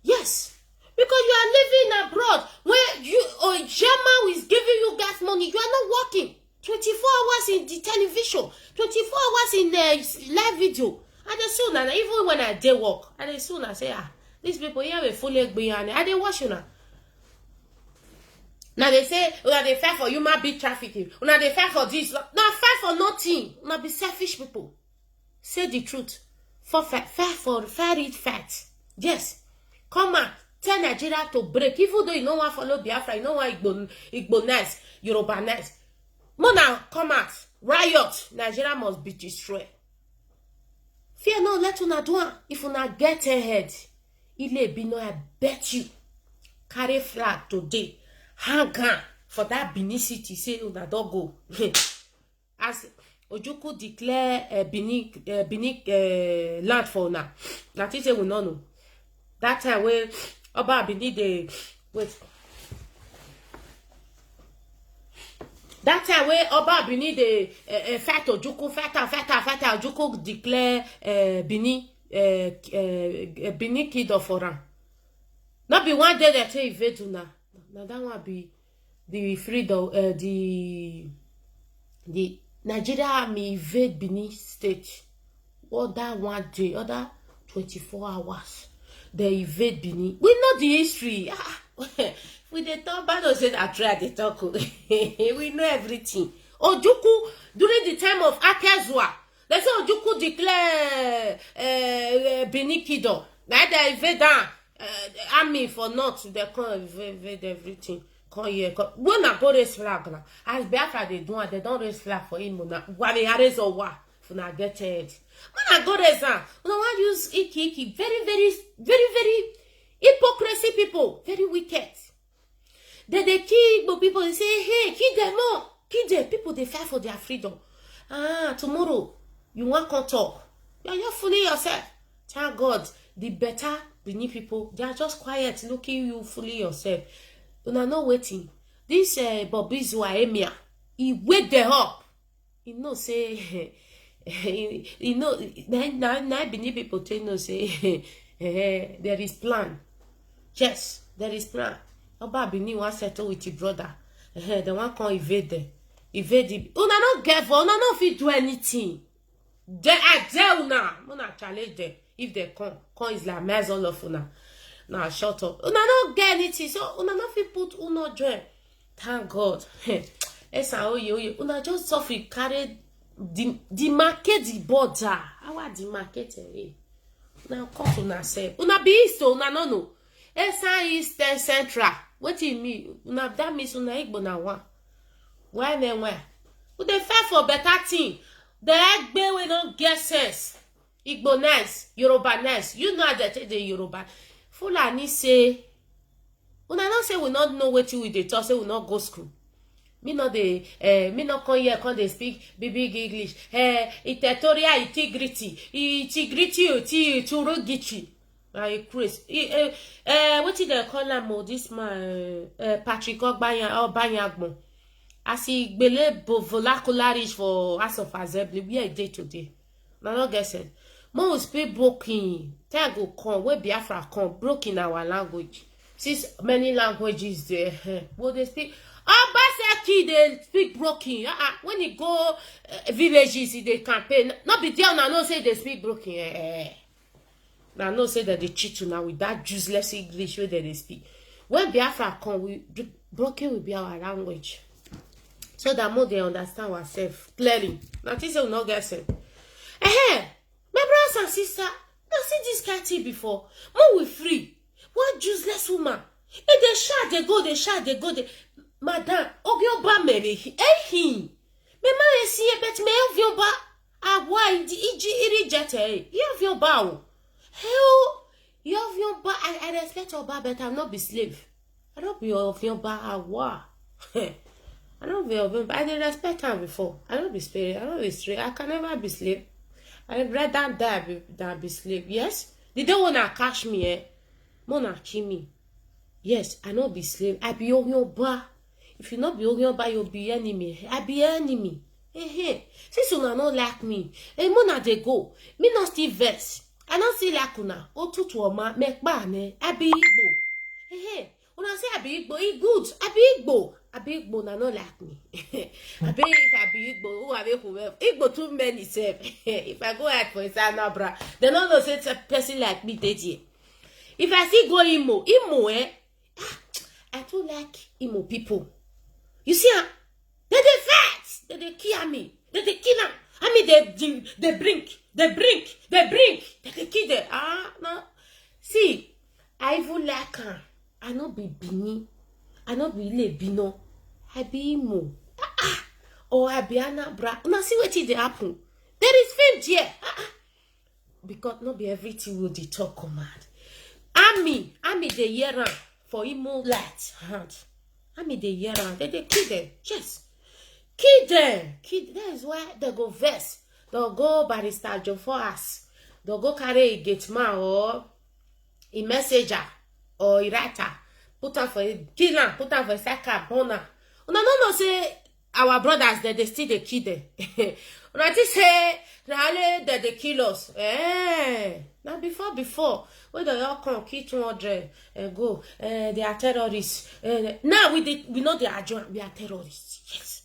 Speaker 1: Yes. Because you are living abroad where German is giving you gas money. You are not working. 24 hours in the television. 24 hours in the live video. And then soon, and even when I day work, and then soon I say, these people here will fully be on it. And they watch you now. Now they say, they fight for human being trafficking. Now they fight for this. Now fight for nothing. Now be selfish people. Say the truth. Fight for fact. Yes. Come on. Tell Nigeria to break. Even though you don't want to follow Biafra, you don't want Igbo nice, Yoruba nice. Mona, come out. Riot. Nigeria must be destroyed. Fear no, let una do it. If una get ahead, Ile Bino, I bet you. Carry flag today. Hang on for that Benin city. Say una don't go. As Ojukwu declare Benin land for now. That is we no know. That time where Oba Benin dey wait. That time where Oba Benin dey fight Ojukwu, fight Ojukwu declare Benin kid of Oran. Not be one day that they invade una. Now that one be the freedom. The Nigeria Army invade Benin State. Other one day, other 24 hours. They invade Benin. We know the history. We dey talk bad or say I try to talk. We know everything. Ojukwu during the time of Akazua, They say Ojukwu declare Benin Kingdom. Now they invade army for north. They come invade everything. Come here. When I go raise flag now, as Biafra they do, they don't raise flag for him now. Why they raise or what? For now get head. When I go raise now, when I use iki, very hypocrisy people, very wicked. Then they kill Igbo people. They say, hey, kill them more. Kill them. People, they fight for their freedom. Tomorrow, you want to talk. You're fooling yourself. Thank God, the better Benin people, they are just quiet, looking you fooling yourself. You're not waiting. This Bobby Zua Emia, he wake them up. You know, say, you know, now Benin people tell you, say, there is plan. Yes, there is plan. Oba Benin want settle with your brother. They want to invade them. Invade the. Una not get for. Una not fit do anything. They are there una. Una challenge them. If they come is like mess all of una. Now shut up. Una not get anything. So una not fit put una join. Thank God. Esa oye. Una just suffer carry demarcate the border. How are demarcate it? Now come to una self. Una be east so una no know. Esa east central. What do you mean? Una that means una Igbo na one. Why then where? But they fight for better thing. The Egbe we don't get sense. Igbo nice, Yoruba nice. You know that the Yoruba. Fulani say, una not say we not know what you they talk, say we not go school. Me not me not come here, come they speak big English. Territorial integrity, Turugichi. Chris. What did they call him? This man, Patrick Banyagmo. As he believe vocabulary for House of Assembly, we are day today. Now not guessing. More will speak broken. Tell go come where Biafra come broken our language. Since many languages there, what they speak. Basaki they speak broken. When you go villages, they campaign. Not be there now. No say they speak broken. Now no say that they cheat you now with that useless English where they speak. When Biafra come, broken will be our language. So that more they understand ourselves clearly. Now this will not get said. My brothers and sisters, now see this kind of thing before. More we free. What useless woman? And they shout, they go. Madam, Ogyoba Mary, him. Me man see a bet me of your ba. Why the iji rejected? You have your bow. Hell, you have your ba. I respect your ba, but I'll not be slave. I don't be of your ba. I don't be of him, but I didn't respect him before. I don't be spirit. I don't be straight. I can never be slave. I'd rather die than be slave. Yes? They don't wanna catch me, eh? Wanna kill me. Yes, I not be slave. I be your ba. If you not be your ba, you'll be enemy. I be enemy. Since you not like me, mona they go. Me not still vex. I not see like una. Otu to ma make ba ne. I be Igbo. When I say I be Igbo, it good. I be Igbo. I be Igbo, na not like me. I be if I be Igbo, who I be whoever. Igbo too many self. If I go out for a Sanabra, they don't know say a person like me dead. If I see go Imo, I too like Imo people. You see, they fight, they kill me, they kill them. I mean, they bring, they kill them. No. See, I even like her. I not be Bini, I not be Lebino, I be Imo. Or I be Anabra. Now see what did happen. There is fame here. Because not be everything will the talk command. Army the year for Imo light hand. Army the year they kill them. Yes. Kill them. That is why they go vest. They'll go Barrister Joe for us. They'll go carry a gate man or a messenger or a writer. Put on for a killer, put on for a second boner. No, say our brothers that they still they kill them. When I say that they kill us. Now before when they all come kill 200 and go, they are terrorists. Now we know they are joined, we are terrorists. Yes.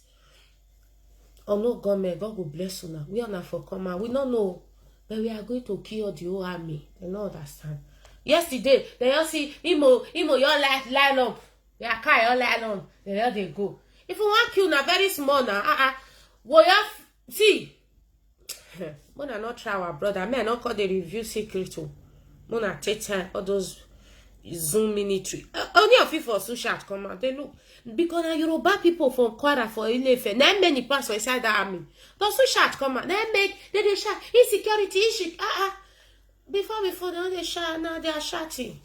Speaker 1: Oh no, God will bless you now. We are not for come. We don't know, but we are going to kill the whole army. They don't understand. Yesterday, they all see Imo, your line up. They are carry your line on. There they go. If you want kill, na very small now. Well, see. Mona not try our brother. Me, I not call the review secret too. Mona take time, all those Zoom military. Only a few for Sushat come out. They look. Because now Yoruba people from Kwara for Ilefe. Now many pass for inside the army. Those Sushat come out. They shout. Insecurity issue. Before they shout. Now they are shouting.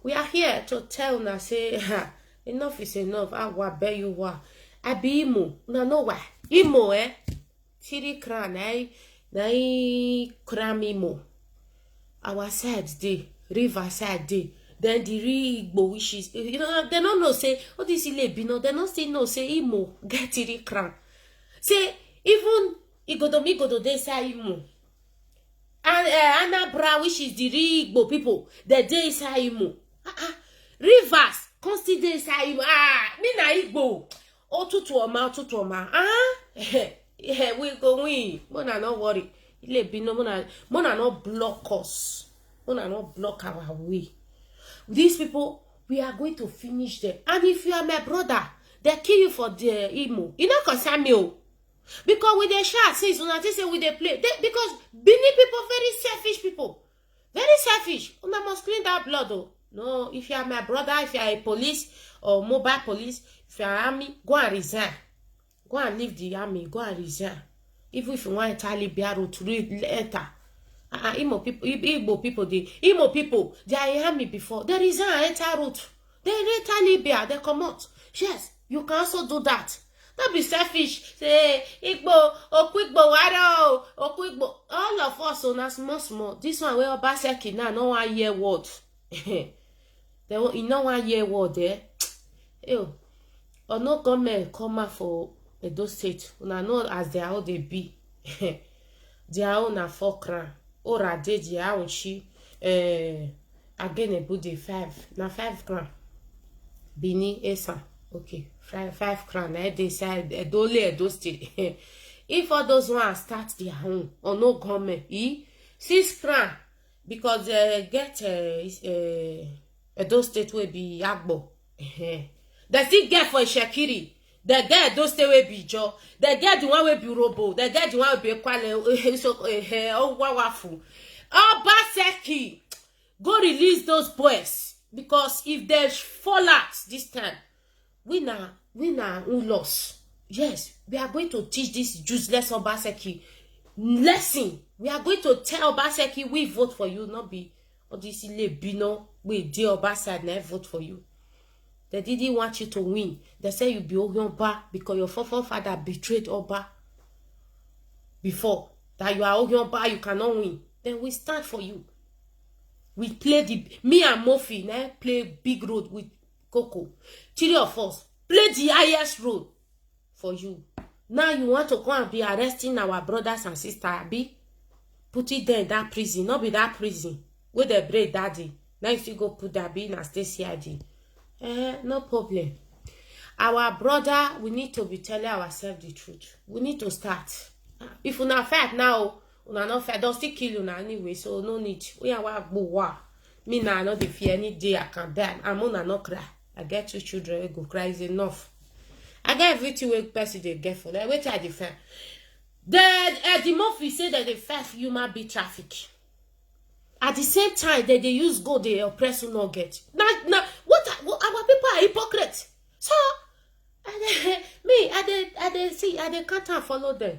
Speaker 1: We are here to tell now, say, enough is enough. I will bear you what. I be Imo. No why. Imo, Tiri Kran, Kram Imo. Our side day, river side day. Then the Igbo wishes. They don't know, say, oh, this is Lebino. They don't say, no, say, Imo, get Tiri Kran. Say, even Igodo, they say Imo. And Anabra, which is the Igbo people, the day say Imo. Rivers, consider say me na Igbo. Oh, tutuoma. We going. Mona not worry. Mona not block us. Mona not block our way. These people, we are going to finish them. And if you are my brother, they kill you for the Imo. You not concern me. Because with the shot, since when I say with the play, because Benin people very selfish people. Very selfish. Una must clean that blood though. No, if you are my brother, if you are a police or mobile police, if you are army, go and resign. Go and leave the army, go and resign. Even if you want entirely Biaro to read letter. Imo people, they are army before. They resign, enter route. They enter Libya, they come out. Yes, you can also do that. Don't be selfish. Say, Igbo, Waro, Okigbo. All of us on small. This one, where Obaseki now, no one year word. You know 1 year word there. Ew. Or no government come out for Edo State. Una know as they are all they be. They are on a 4 crown. Or a day they are on she. Again a body 5. Now 5 crown. Bini Esa. Okay. 5 crown. They say Edo State. If all those ones start their own or no government, 6 crown. Because get Edo State will be Agbo. They still get for Shekiri. They get Edo State will be Joe. They get the one will be Robo. They get the one will be Kwale. Oh, Wawafu. Obaseki. Go release those boys. Because if they fall out this time, we now lost. Yes, we are going to teach this useless Obaseki lesson. We are going to tell Obaseki we vote for you, not be this Bino, we dear Obasa never vote for you. They didn't want you to win. They say you be Oba because your forefather betrayed Oba before. That you are Oba, you cannot win. Then we stand for you. We play me and Mofi now play big road with Coco. 3 of us play the highest road for you. Now you want to go and be arresting our brothers and sisters, Abi? Put it there in that prison, not be that prison where they break daddy. Now if you go put that be in a state CID. No problem. Our brother, we need to be telling ourselves the truth. We need to start. If we not fight now, we not fight, don't still kill you now anyway, so no need. We are war. Me now, not the fear any day I can bear. I'm gonna not cry. I get 2 children, I go cry is enough. I get everything we person they get for that. Wait I defend. The Murphy say that they fight human being traffic. At the same time, they use go they oppress who not get. Now, what our people are hypocrites. So, I can't follow them.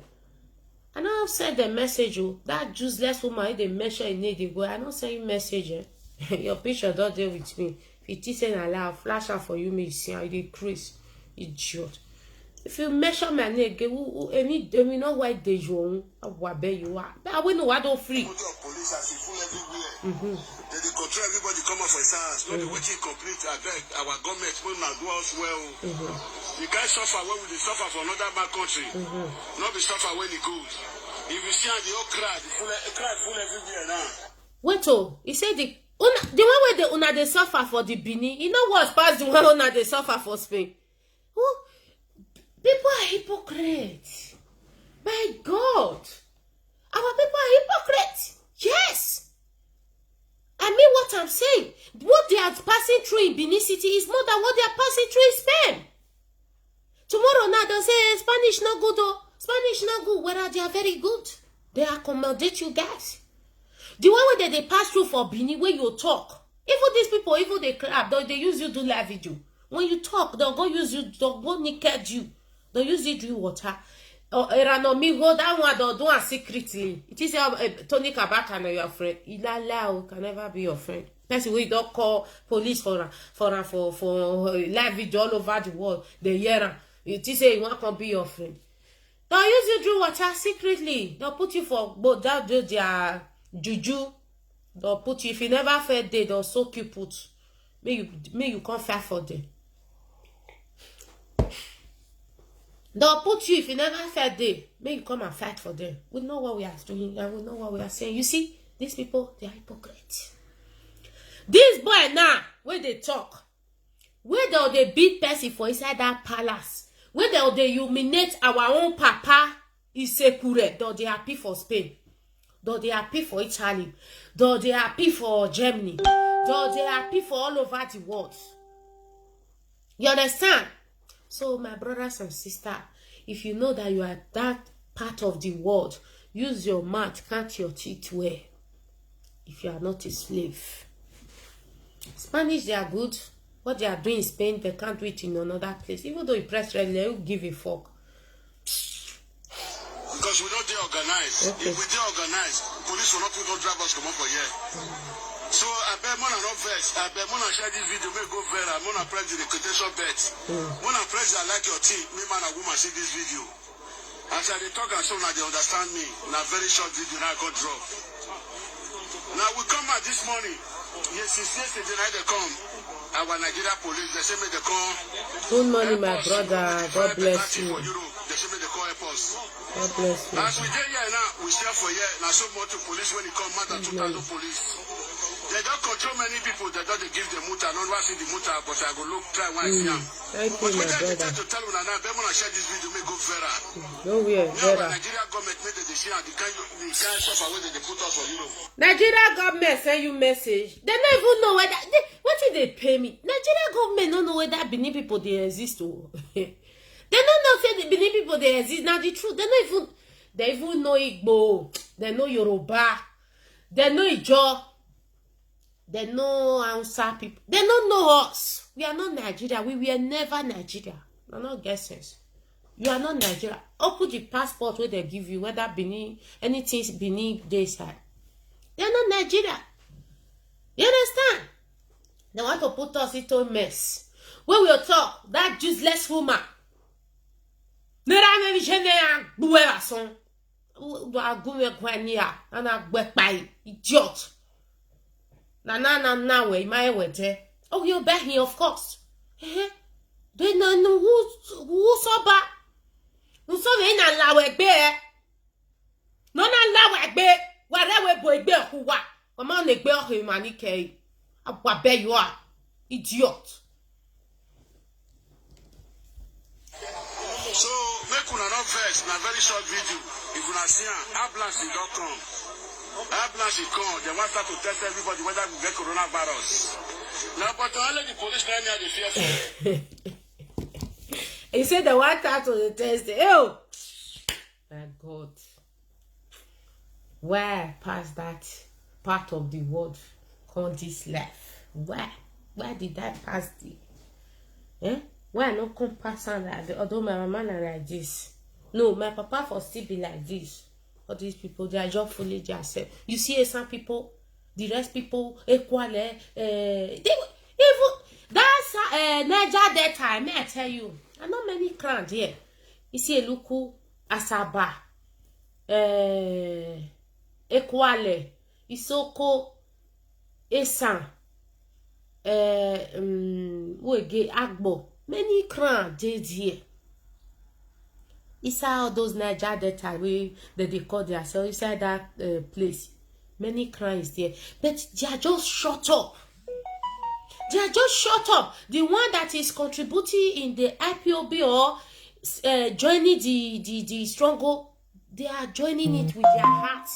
Speaker 1: I don't send the message. That useless woman they mention in need go. I don't send you message. Your picture don't deal with me. If it isn't allowed, flash out for you, me see I decrease. Idiot. If you measure my neck, any know why they you are. But I will know I don't free.
Speaker 2: Police are full everywhere. They control everybody come out for SARS. Not the way you complete our government will not do us well. You guys suffer when we suffer for another bad country. Not be suffer when it goes. If you see the whole crowd, full everywhere now.
Speaker 1: Wait he said the one where they suffer for the Bini, you know what's past the one they suffer for Spain. Oh, people are hypocrites. My God. Our people are hypocrites. Yes. I mean what I'm saying. What they are passing through in Benin City is more than what they are passing through in Spain. Tomorrow now they'll say Spanish not good though. Spanish not good. Whether they are very good. They accommodate you guys. The one where they pass through for Benin, where you talk. Even these people, even they clap, they use you do live video. When you talk, they'll go use you, they'll go naked you. They'll use you drink water. Eranomigo, that one they'll do it secretly. It is Tony Kabaka and your friend. Ilala can never be your friend. Person we don't call police for live video all over the world. They hear it is say you want to be your friend. They'll use you drink water secretly. They'll put you for both that do their juju. They'll put you if you never fed day, they'll soak you put. May you come fight for them. They'll put you if you never fed day. May you come and fight for them. We know what we are doing and we know what we are saying. You see, these people, they are hypocrites. This boy now, when they talk, where they beat person for inside that palace, where they humiliate our own papa, Isekure, though they happy for Spain, though they happy for Italy, though they happy for Germany, though they happy for all over the world. You understand? So, my brothers and sisters, if you know that you are that part of the world, use your mouth, count your teeth well. If you are not a slave. Spanish, they are good. What they are doing in Spain, they can't do it in another place. Even though you press red, they will give a fuck.
Speaker 2: Because we don't organize. Okay. If we do organize, police will not drive us come up for here. So I bet Mona not vex. I bet Mona share this video, may go viral. Mona press the quotation bet. Mona press I like your team. Me man and woman see this video. As I talk and so now they understand me. Now very short video now I got drop. Now we come out this morning. Yes, since yesterday night they come. Our Nigeria police, they say me they come.
Speaker 1: Good morning, my brother. God bless you.
Speaker 2: They say me they call airports.
Speaker 1: God bless you.
Speaker 2: As we get here now, we stay for here. Now so much to police when it come more than 2,000 police. They don't control many people. They don't give the muta. None of see the muta, but I go look try one see them.
Speaker 1: Thank you, my brother.
Speaker 2: To tell you now, they want to share this video, may go viral.
Speaker 1: No way,
Speaker 2: viral. Nigeria government made the decision. They can't stop away. They put us for Europe.
Speaker 1: Nigeria government send you message. They don't even know whether what did they pay me. Nigeria government don't know whether Benin people they exist or. They don't know say the Benin people they exist. Now the truth, they even know Igbo. They know Yoruba. They know Ijo. They know Hausa people. They don't know us. We are not Nigeria. We were never Nigeria. No, not guesses. You are not Nigeria. Open the passport where they give you, whether Benin, anything Benin they side. They are not Nigeria. You understand? They want to put us into a mess. When we talk, that useless woman. Idiot. Na way my wete. Oh, you're back here, of course. They know who so bad. Who so they na la we be. No na la we be. Whatever boy be who wa. Come on, the girl who manike. What be you are, idiot.
Speaker 2: So make una not vex. Na very short video. If una see ambulance.com. Ambulance will come. They want to test everybody whether we get coronavirus. Now, but only the police now they fearful.
Speaker 1: He said they want to test. Oh, my God. Where past that part of the world come this life? Where did that pass the? Why not come pass on like the although my mama like this? No, my papa for still be like this. All these people, they are just fully themselves. You see some people, the rest people, equally, they even that's Niger that time, may I tell you, I know many clans here. You see Eluku, Asaba, Equale, Isoko, Esan, Wege, Agbo, many clans did here. Inside all those Niger Delta where they call themselves inside that place, many crimes there, but they are just shut up. They are just shut up. The one that is contributing in the IPOB or joining the struggle, they are joining it with their heart,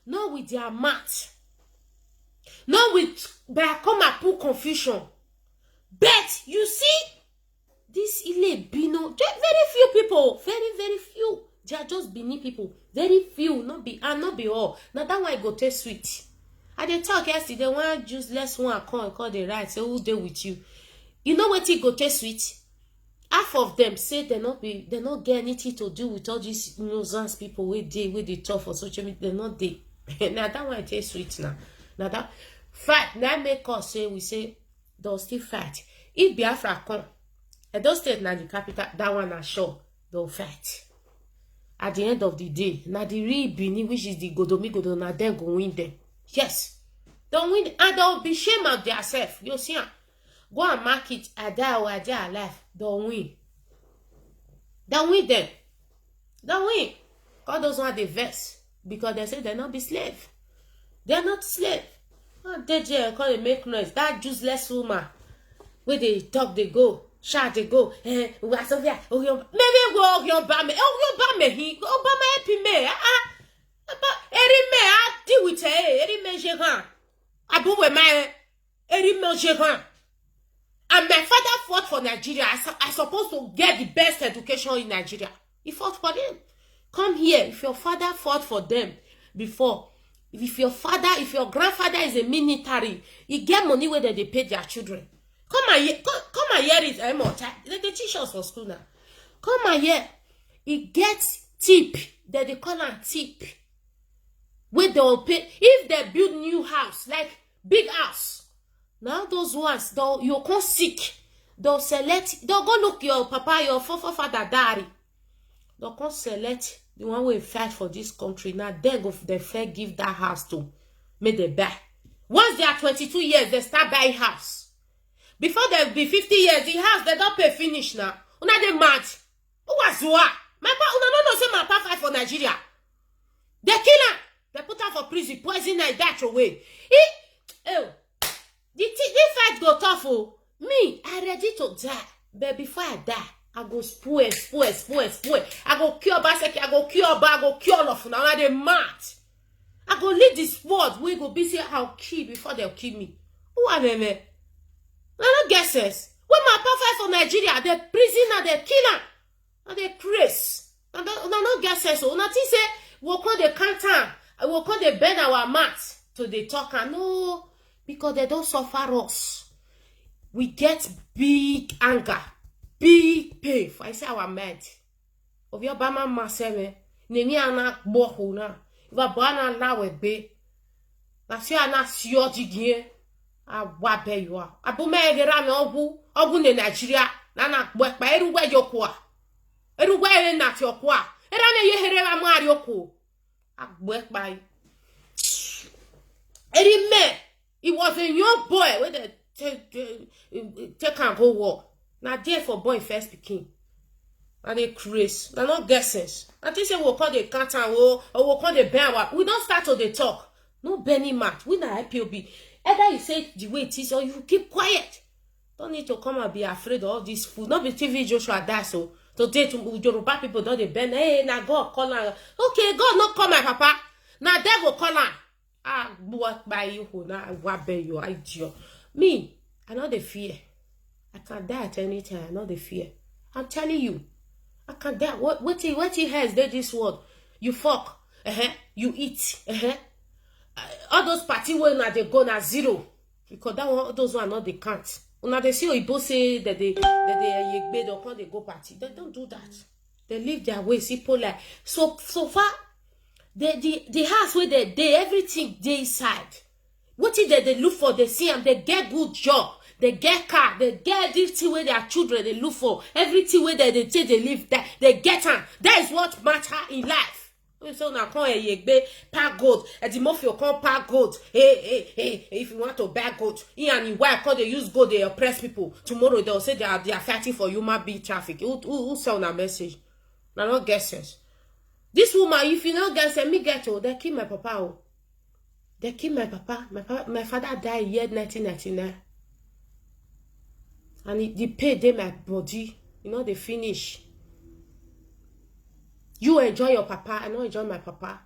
Speaker 1: not with their mouth, not with by come and put confusion. But you see. This Ile Bino, very few people, very few, They are just Benin people. Very few, not be all. Now that one go taste sweet. I dey talk yesterday, one useless one call the right, say who dey with you. You know what it go taste sweet? Half of them say they not get anything to do with all these nonsense people with they talk for social media. They not dey. Now that one taste sweet now. Now that fight that make us say we say they'll still fight. If Biafra come, Edo State na the capital, that one na sure they'll fight. At the end of the day, na the real Benin, which is the Godomi, na them go win them. Yes, they'll win, and they'll be shame of themselves. You see, go and mark it, Ada or Ada alive, they'll win. They'll win them. They'll win. All those one they vex because they say they're not be slave. They're not slave. Oh, they call they make noise. That useless woman, where they talk, they go. Shout, they go. Maybe go Obama. Obama, he Obama help me. Eri me, I deal with her. Eri me, Jehan. Abu we my Eri me, Jehan. And my father fought for Nigeria. I supposed to get the best education in Nigeria. He fought for them. Come here. If your father fought for them before, if your grandfather is a military, he get money where they pay their children. Come and hear it. They teach us for school now. Come and hear. He gets tip. They call it tip. Where they will pay. If they build new house, like big house, now those ones, you come sick. They'll select. They'll go look your papa, your father, daddy. They'll come select the one we fight for this country. Now they fair give that house to make they buy. Once they are 22 years, they start buying house. Before they be 50 years, the house they don't pay finish now. Una they mad. Who was what? My pa, una no say my pa fight for Nigeria. They kill her. They put her for prison, poison her, that away. The fight go tough. Oh. Me, I ready to die. But before I die, I go spoil. I go cure Baseki, I go cure Ba, I go cure all of now. They mad. I go lead the sport. We go be say I'll kill before they'll kill me. Who are them? I don't guesses. When my papa fight for Nigeria, they prisoner, they kill her. And they craze. And no guesses. So nothing say we call the counter, we call the bend our mat to the talk. And no, because they don't suffer us. We get big anger, big pain. I say our mad. Of your bama maseme, neni ana bohuna. Va bana la webe. Na si ana sio digien. Wabe you are. Abu megera me obu ne Nigeria. Na gbepa eruwe yokwa. Eruwe na ti okwa. Era ne ye here wa mari oko. Agbepa. Eri me, he was a young boy when they take and go war. Now there for boy first pikin. And they craze. They're not guesses. I think say we'll call the counter or we'll call the bear. We don't start to the talk. No Benny match. We not IPOB. Either you say the way it is or you keep quiet. Don't need to come and be afraid of all this food. Not be TV Joshua die so. Today to Yoruba people don't they bend. Hey, now God call her. Okay, God not call my papa. Now devil call her. What by you who now what be you idiot. Me, I know the fear. I can die at any time. I know the fear. I'm telling you. I can die. What he has did this word. You fuck. You eat. All those party where now they go now zero. Because that one, those one not they can't. Now they see Oyibo say that they don't they go party. They don't do that. They live their way, simple like so far. The house where they everything they inside. What is they look for? They see them, they get good job, they get car, they get everything where their children they look for, everything where they say they live there, they get them. That is what matter in life. So now come a pack gold, and the mafia come pack gold. Hey, if you want to buy gold, he and his wife call they use gold, they oppress people. Tomorrow they'll say they are fighting for human being traffic. Who sell a message? Now not guesses. This woman, if you not guess, me get you, they kill my papa. Oh. They kill my papa. My father died year 1999. And they paid them my body. You know, they finish. You enjoy your papa, I don't enjoy my papa.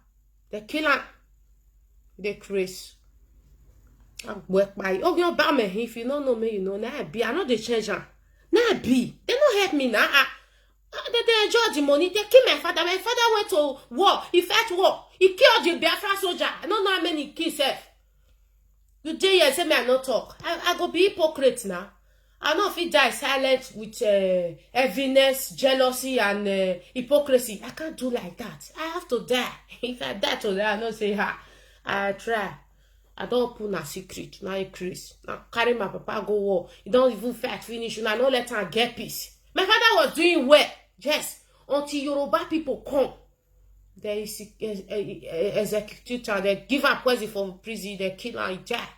Speaker 1: They kill her. They crazy. I work by. Oh, you're bad me. If you don't know me, you know. Now I be. I know they change her. Now I be. They don't help me now. they enjoy the money. They kill my father. My father went to war. He fought war. He killed the Biafra soldier. I don't know how many kills. You day here say me I not talk. I go be hypocrite now. I know if he die silent with heaviness, jealousy, and hypocrisy. I can't do like that. I have to die. If I die today, I don't say ha. I try. I don't put a secret. Now increase. Now carry my papa go war. He don't even fight finish. Now no let him get peace. My father was doing well. Yes. Until Yoruba people come. They execute her. They give her poison from prison. They kill her. He die.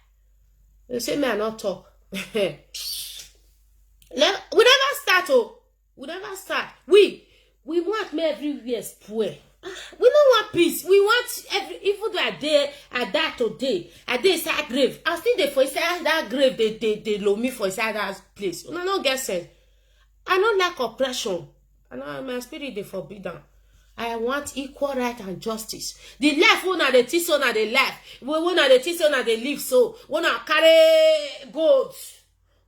Speaker 1: They say me I not talk. We never start, oh. We never start. We want me everywhere spoil. We don't want peace. We want even though I die today, I dey inside grave. I still dey for inside that grave. They low me for inside that place. You no get sense. I don't like oppression. I know my spirit they forbidden. I want equal right and justice. The life one the teach on the life. One the teach on the live so. One carry goods.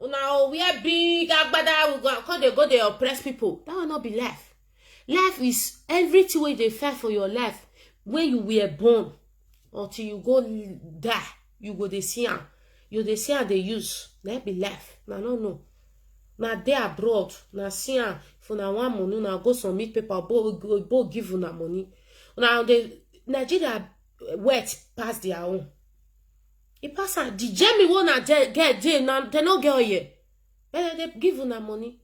Speaker 1: Now we are big agbada. We go they oppress people. That will not be life. Life is everything way they fight for your life. When you were born until you go die, you go they see am. You they see am they use. That be life. No. Now they abroad. Now see am. For now one money. Now go submit paper. Go give una money. Now the Nigeria wet past their own. It pass the Jamie wanna get Jane now. They no get here. They give una money.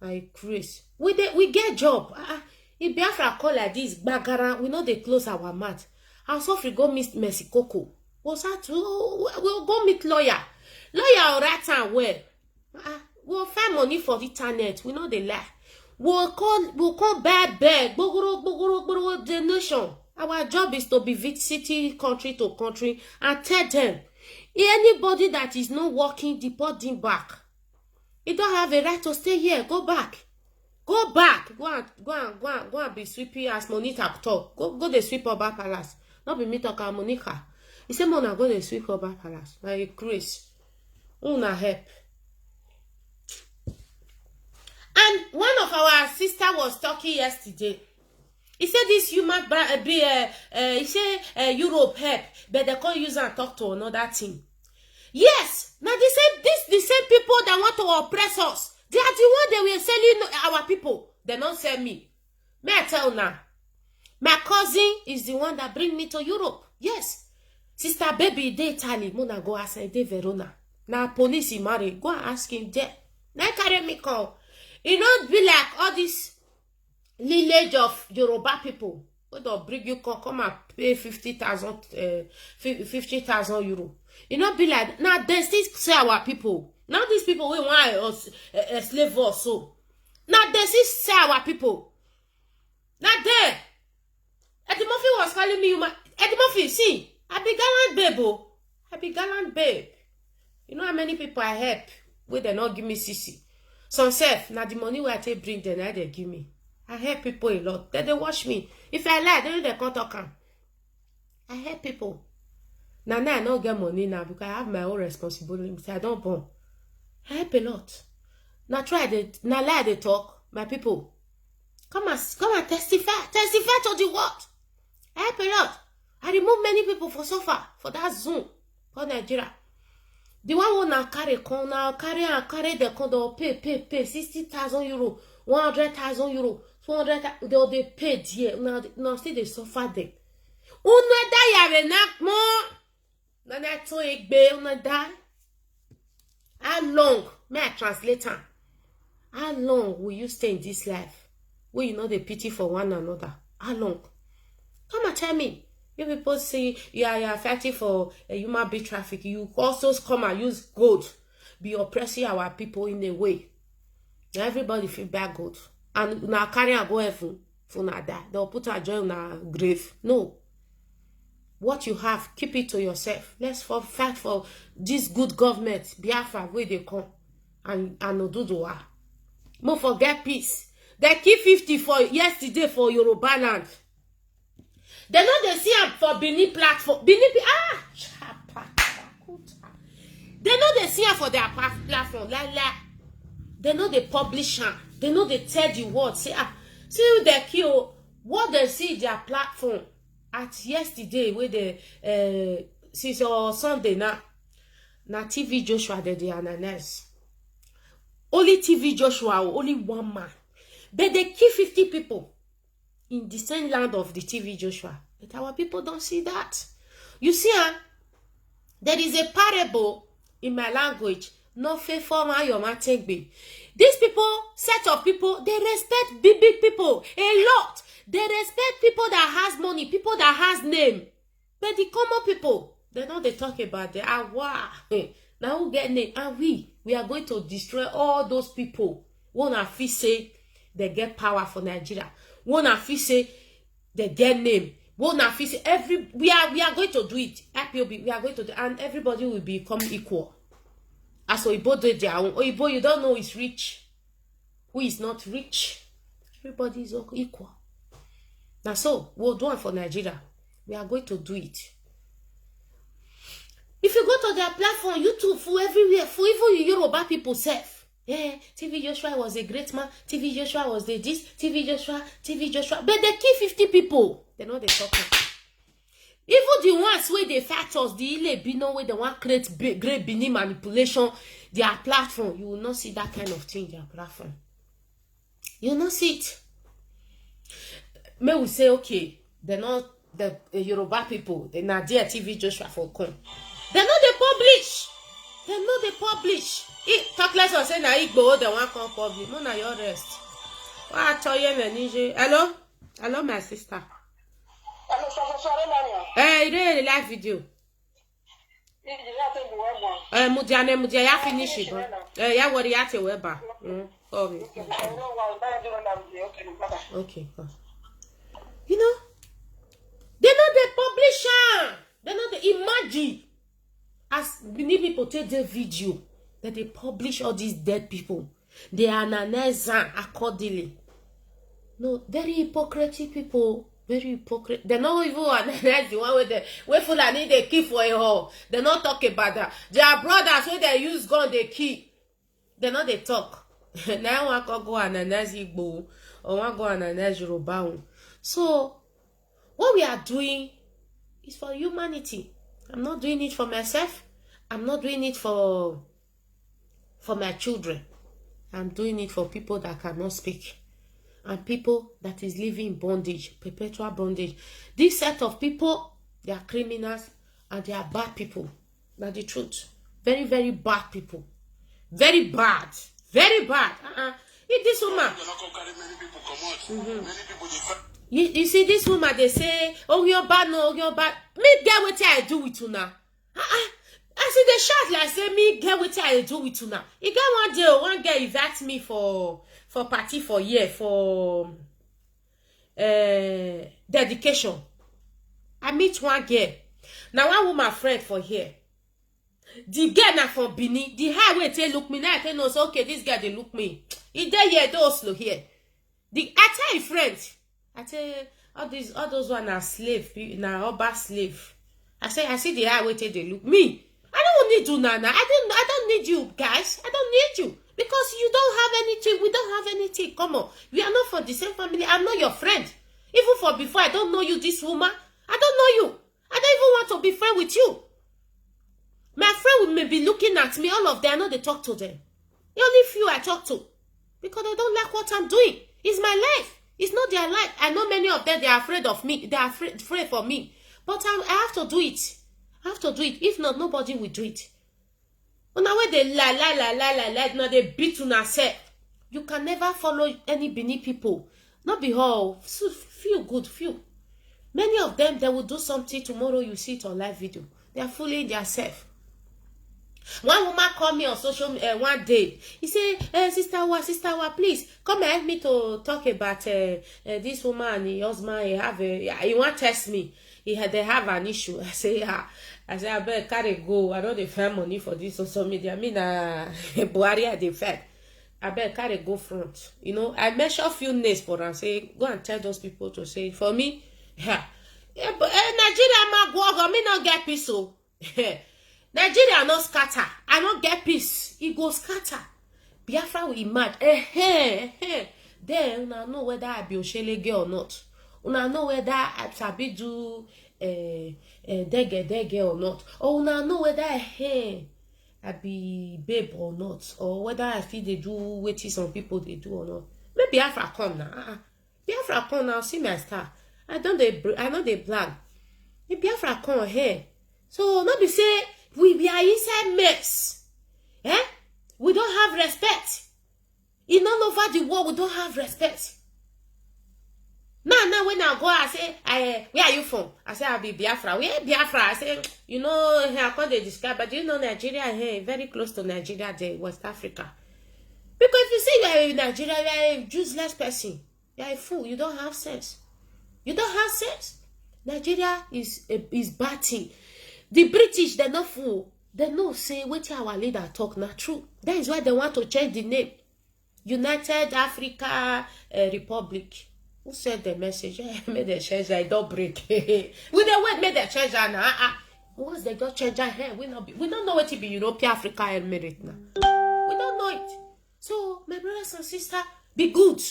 Speaker 1: I crazy. We get job. If Biafra call like this, bagara, we know they close our mouth. Our suffering go miss Mercy Coco. What's that? We'll go meet lawyer. Lawyer right and well. We'll find money for the internet. We know they lie. We'll call bad. Bogoro the nation. Our job is to be city, country to country, and tell them anybody that is not working, deport them back. You don't have a right to stay here. Go back. Go back. Go and be sweeping as Monica talk. Go the sweep Oba Palace. Not be me talk about Monica. He said, Mona, go the sweep Oba Palace. Like Chris. Una help. And one of our sister was talking yesterday. He said this human he said Europe help, but they can't use and talk to another thing. Yes, now the same people that want to oppress us. They are the one that we are selling our people. They don't sell me. May I tell now? My cousin is the one that bring me to Europe. Yes. Sister baby, they Italy. Mona go outside de Verona. Now police marry. Go and ask him there. Now carry me call. It not be like all this lineage of Yoruba people. We don't bring you come and pay 50,000 euro. It not be like now they still say our people. Now these people we want us slave us so. Now they still say our people. Now there. Eddie Murphy was calling me Eddie Murphy, see, I be gallant babe. I be gallant babe. You know how many people I help where they not give me CC. Some self, now the money where I take bring them, they give me. I help people a lot. Then they watch me. If I lie, they can't talk. I help people. Now I don't get money now because I have my own responsibility. I don't born. I help a lot. Now lie they talk. My people. Come and testify. Testify to the world. I help a lot. I remove many people for suffer. For that Zoom. For Nigeria. The one who now carry the condo pay 60,000 euro, 100,000 euro, 200,000 they paid here. Now still they suffer them. Una die yare nak mo. Na to egbe una die. How long? May I translate her? How long will you stay in this life? Will you know the pity for one another? How long? Come and tell me. You people say you are fighting for human being traffic. You also come and use gold. Be oppressing our people in a way. Now everybody feel bad gold. And now carry and go heaven for not die. They'll put a joy in a grave. No. What you have, keep it to yourself. Let's fight for this good government. Biafra, where they come. And Oduduwa. Don't forget peace. They keep 50 for yesterday for Yoruba land. They know they see am for Benin platform. They know they see am for their platform. They know they publish am. They know they tell the world. Say See the kill what they see their platform at yesterday where the since Sunday now TV Joshua they announce. Only TV Joshua, only one man. But they kill 50 people in the same land of the TV Joshua. But our people don't see that. You see, there is a parable in my language. No faithful man, your man take me. These people, set of people, they respect big people a lot. They respect people that has money, people that has name. But the common people, they know they talk about the wow. Now who get name? And we are going to destroy all those people. One of you say they get power for Nigeria. One of you say they get name. One of you say we are going to do it. IPOB, we are going to do, and everybody will become equal. As Oyibo do their own. Oyibo, you don't know is rich. Who is not rich? Everybody is equal. Now so we'll do it for Nigeria. We are going to do it. If you go to their platform, YouTube, for everywhere, for even Yoruba people self. Yeah, TV Joshua was a great man. TV Joshua was the this. TV Joshua. But they kill 50 people. They know they talking. Even the ones where they fight us, the Ile Bino, where they want create great Bini manipulation, their platform, you will not see that kind of thing in their platform. You will not see it. May we say, okay, they're not the Yoruba people, they're not there TV Joshua for come. They know they publish. They know they publish. Talk less or say na Igbo they want come publish. No, na your rest. What I tell you, hello? Hello, my sister. Hey, really live video. Mudia, ya finish it. Ya worry at your web. Okay. You know, they know they publish. They know they imagine. As many people take the video that they publish all these dead people, they analyze accordingly. No, very hypocritical people, very hypocrite. They not even analyze the one where they wait for that need they kill for a hole. They not talk about that. Their brothers when they use gun they kill. They not they talk. Now I can go analyze Igbo or want go analyze Yoruba. So what we are doing is for humanity. I'm not doing it for myself. I'm not doing it for my children. I'm doing it for people that cannot speak. And people that is living in bondage, perpetual bondage. This set of people, they are criminals and they are bad people. That's the truth. Very, very bad people. Very bad. Very bad. This woman. You see this woman, they say, oh, you're bad, no, you're bad. Me get what I do with you now. I see the shot like say me get what I do with you now. You got one girl invite me for party for year for dedication. I meet one girl. Now one woman friend for here. The girl now from Bini. The highway they look me now. I tell no, so okay, this girl they look me. He there here, those slow here. I tell a friend. I tell all those one are slave, now Oba slave. I see the highway they look me. I don't need you, Nana. I don't need you, guys. I don't need you because you don't have anything. We don't have anything. Come on, we are not for the same family. I'm not your friend. Even for before, I don't know you, this woman. I don't know you. I don't even want to be friend with you. My friend may be looking at me. All of them, I know they talk to them. The only few I talk to because they don't like what I'm doing. It's my life. It's not their life. I know many of them, they are afraid of me. They are afraid for me. But I have to do it. I have to do it. If not, nobody will do it. When I they lie, now they beat on ourselves. You can never follow any Bini people. Not be all. Few good, few. Many of them, they will do something tomorrow. You see it on live video. They are fooling themselves. One woman called me on social one day. He said, Sister Wa, please come and help me to talk about this woman and his husband. He want to test me. They have an issue. I say, yeah. I say, I better carry go. I know they find money for this social media. I mean, Buhari they find. I better carry go front. You know, I mention a few names for them. Say, go and tell those people to say, for me, yeah. But Nigeria, my go, me not get peace. So. Nigeria not scatter. I not get peace. It go scatter. Biafra will emerge. Then then una know whether I be Oshelege or not. Una know whether I sabi do dege or not. Or una know whether I be babe or not. Or whether I feel they do wetin some people they do or not. Maybe Biafra come now. Biafra come now, see my star. I know they plan. If Biafra come here. So not be say we are inside mess. We don't have respect. In all over the world, we don't have respect. Now when I go, I say, where are you from? I say, I'll be Biafra. Where Biafra? I say, you know, here I call they describe, but you know Nigeria here, very close to Nigeria, there, West Africa. Because if you say you are in Nigeria, you are a useless person. You are a fool. You don't have sense. You don't have sense. Nigeria is bad thing. The British, they're not fool. They know say what our leader talk not true. That is why they want to change the name. United Africa Republic. Who said the message? Made the change, I don't break. We the word made the change now. Once they got change here, we don't know what to be European Africa Emirate now. We don't know it. So my brothers and sisters, be good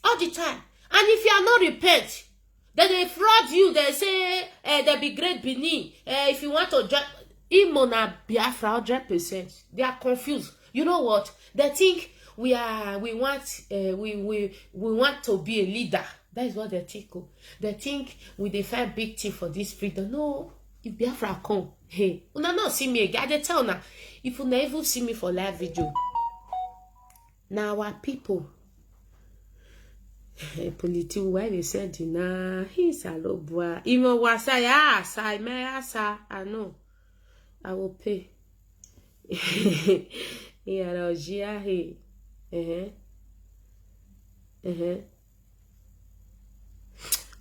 Speaker 1: all the time. And if you are not repent, then they fraud you. They say they be great Benin. If you want to join Imona Biafra 100%, they are confused. You know what? They think we want to be a leader. That is what they think. They think we define big thing for this freedom. No, if Biafra come, hey, una not see me again. They tell now, if you never see me for live video, now our people, political why they said na he's a lobwa. Even wasa ya asa, me asa, I know, I will pay. Yeah, hey.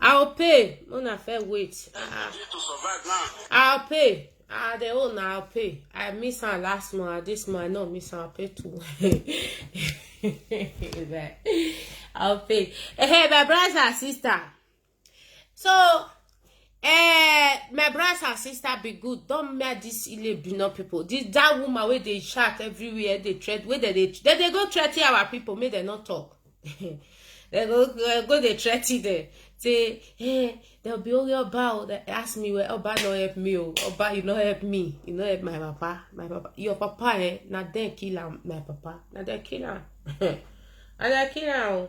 Speaker 1: I'll pay. Una fair wait.
Speaker 2: To survive now.
Speaker 1: I'll pay. The own I'll pay. I miss her last month. This month, no miss her. I'll pay too. I'll pay. Hey, my brothers and sister. So, my brothers and sister, be good. Don't make this illegal people. That woman where they shout everywhere, they threat. Where they go threaten our people. Make them not talk. They go they threaten them. Say, hey, there'll be only Oba that ask me where Oba no help me. Oba, you no help me. You no help my papa. My papa. Your papa, not then kill him, my papa. Not then kill him. And I kill him.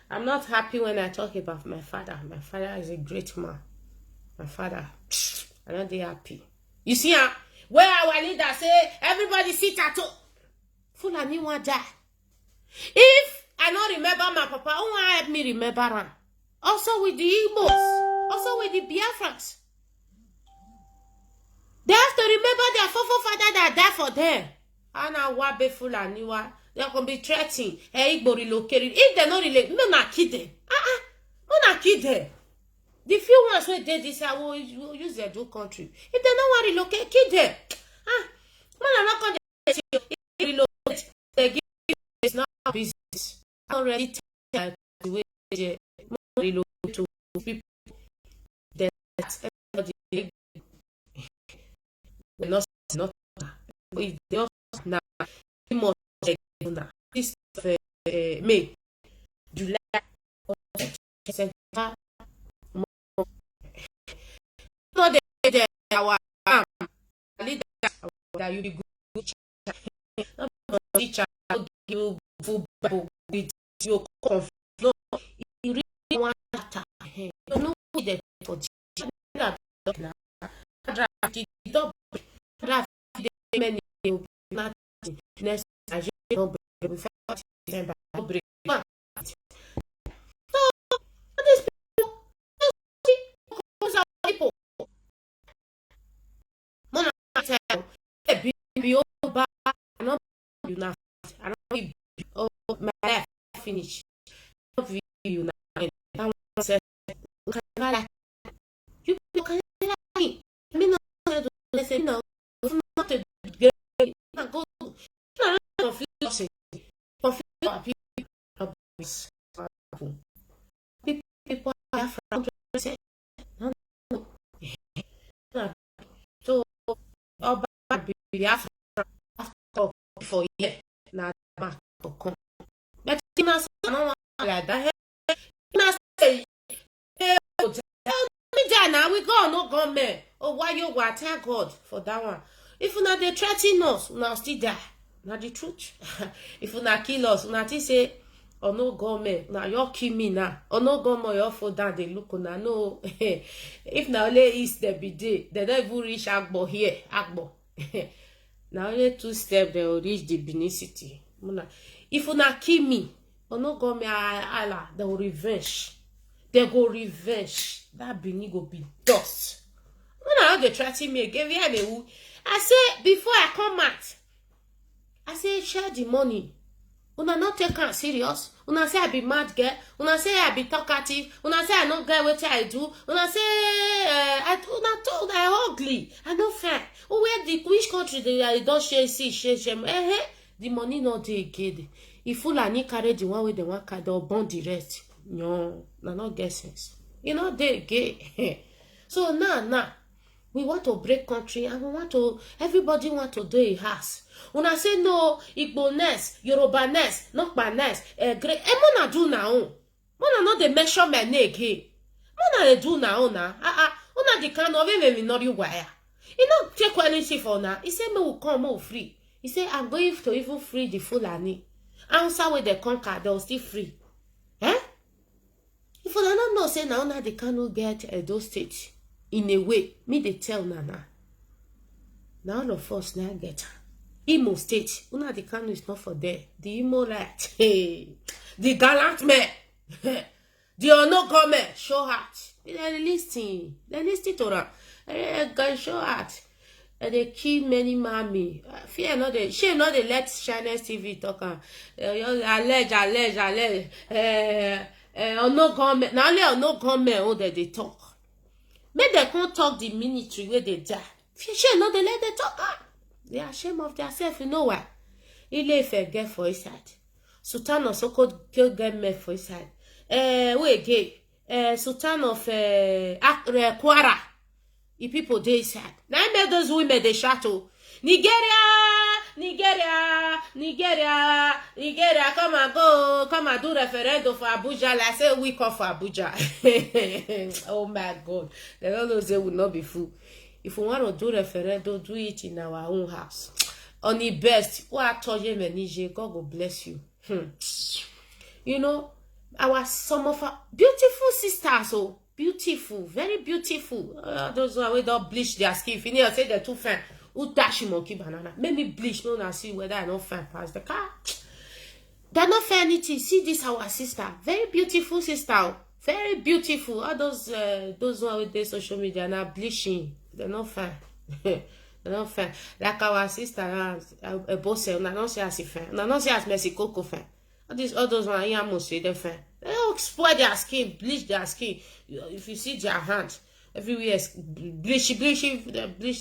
Speaker 1: I'm not happy when I talk about my father. My father is a great man. My father, I'm not happy. You see, where our leader say, everybody sit at home. Fulani want die. If I don't remember my papa, who want help me remember him? Also with the Igbos, also with the Biafrans. They have to remember their forefather that died for them. And now Wabe Fulani, they can be threatening. Hey, Igbo relocated. If they not relate, no na kill them. No na kill them. The few ones who did this, I will use their dual country. If they don't want to relocate, kill them. Man, I'm not going to relocate. They give it's not business. I already tell the way they relocate to people that everybody not if they also now more this May, July, September. No, they our leader that you be good teacher you with your conflict. No, you really want that. You know that for teacher that many next my life finish. You now. You can me. Me no listen. No, not a go. Confuse people are from so Oba be after for year na to come. But like that. Now say, now we go no government. Oh, why you go thank God for that one? If you not they threaten us, we now still die. Not the truth. If you not kill us, we not say, oh no government, now you kill me now. Oh no government, you fall down. They look on. No, if now only east they be there, they don't even reach Agbo here. Agbo. Now only 2 steps they will reach the Benin City. If you not kill me, oh no government, Allah, they will revenge. They go revenge. That Benin go be dust. When they threaten me again, I say before I come out, I say share the money. Una not take am serious. Una say I be mad girl. Una say I be talkative. Una say I not get what I do. Una say una told I ugly. I no fair. Where the which country they don't share the money not dey again. If Fulani carry the one with the one card, they'll burn the rest. No, not get sense. You know they gay. So now we want to break country and we want to everybody want to do a house. When I say no, Igbo-ness, Yoruba-ness, Nokpa-ness, great. Mona do now. Mona not the measure my neck here. Mona they do now na. Una the kind of even not you wire. You know take anything for now. He say me will come more free. He say I'm going to even free the Fulani. Answer with the conquer, they'll still free. Eh? If you don't know, say now they cannot get those states in a way. Me they tell Nana. Now all of us now get Imo State. Una the Kano is not for there. The Imo right. Hey, the gallant man. The honor comment. Show heart. They listening. They listening to them. Guys show heart. They kill many mommy. Fear not they. She not they let Chinese TV talk. Allege. No government. Now only no government. Oh, they talk. Make they can't talk the military where they die. She not they let they talk. They are ashamed of themselves. You know why? Ile-Ife get for his side. Sultan of Sokoto get me for his side. Wait gay. Sultan of Kwara. The people they side. Now I make those women they shadow. Nigeria, come and go, come and do referendum for Abuja. Like say we come for Abuja. Oh my God. They don't know they will not be fool. If we want to do referendum, do it in our own house. On the best, what told you, God will bless you. You know, some of our beautiful sisters, oh, beautiful, very beautiful. Those who don't bleach their skin. If you need to say they're too fine, who dash monkey banana? Maybe bleach, no, and see whether I not fine past the car. They're not fair anything. See this, our sister, very beautiful sister, very beautiful. All those who with their social media now bleaching. They're not fine. They're not fine. Like our sister, a boss, we don't say as fine. We don't say as Messi Coco fine. All those one here must say they're fine. They don't spoil their skin, bleach their skin. If you see their hands, everywhere bleach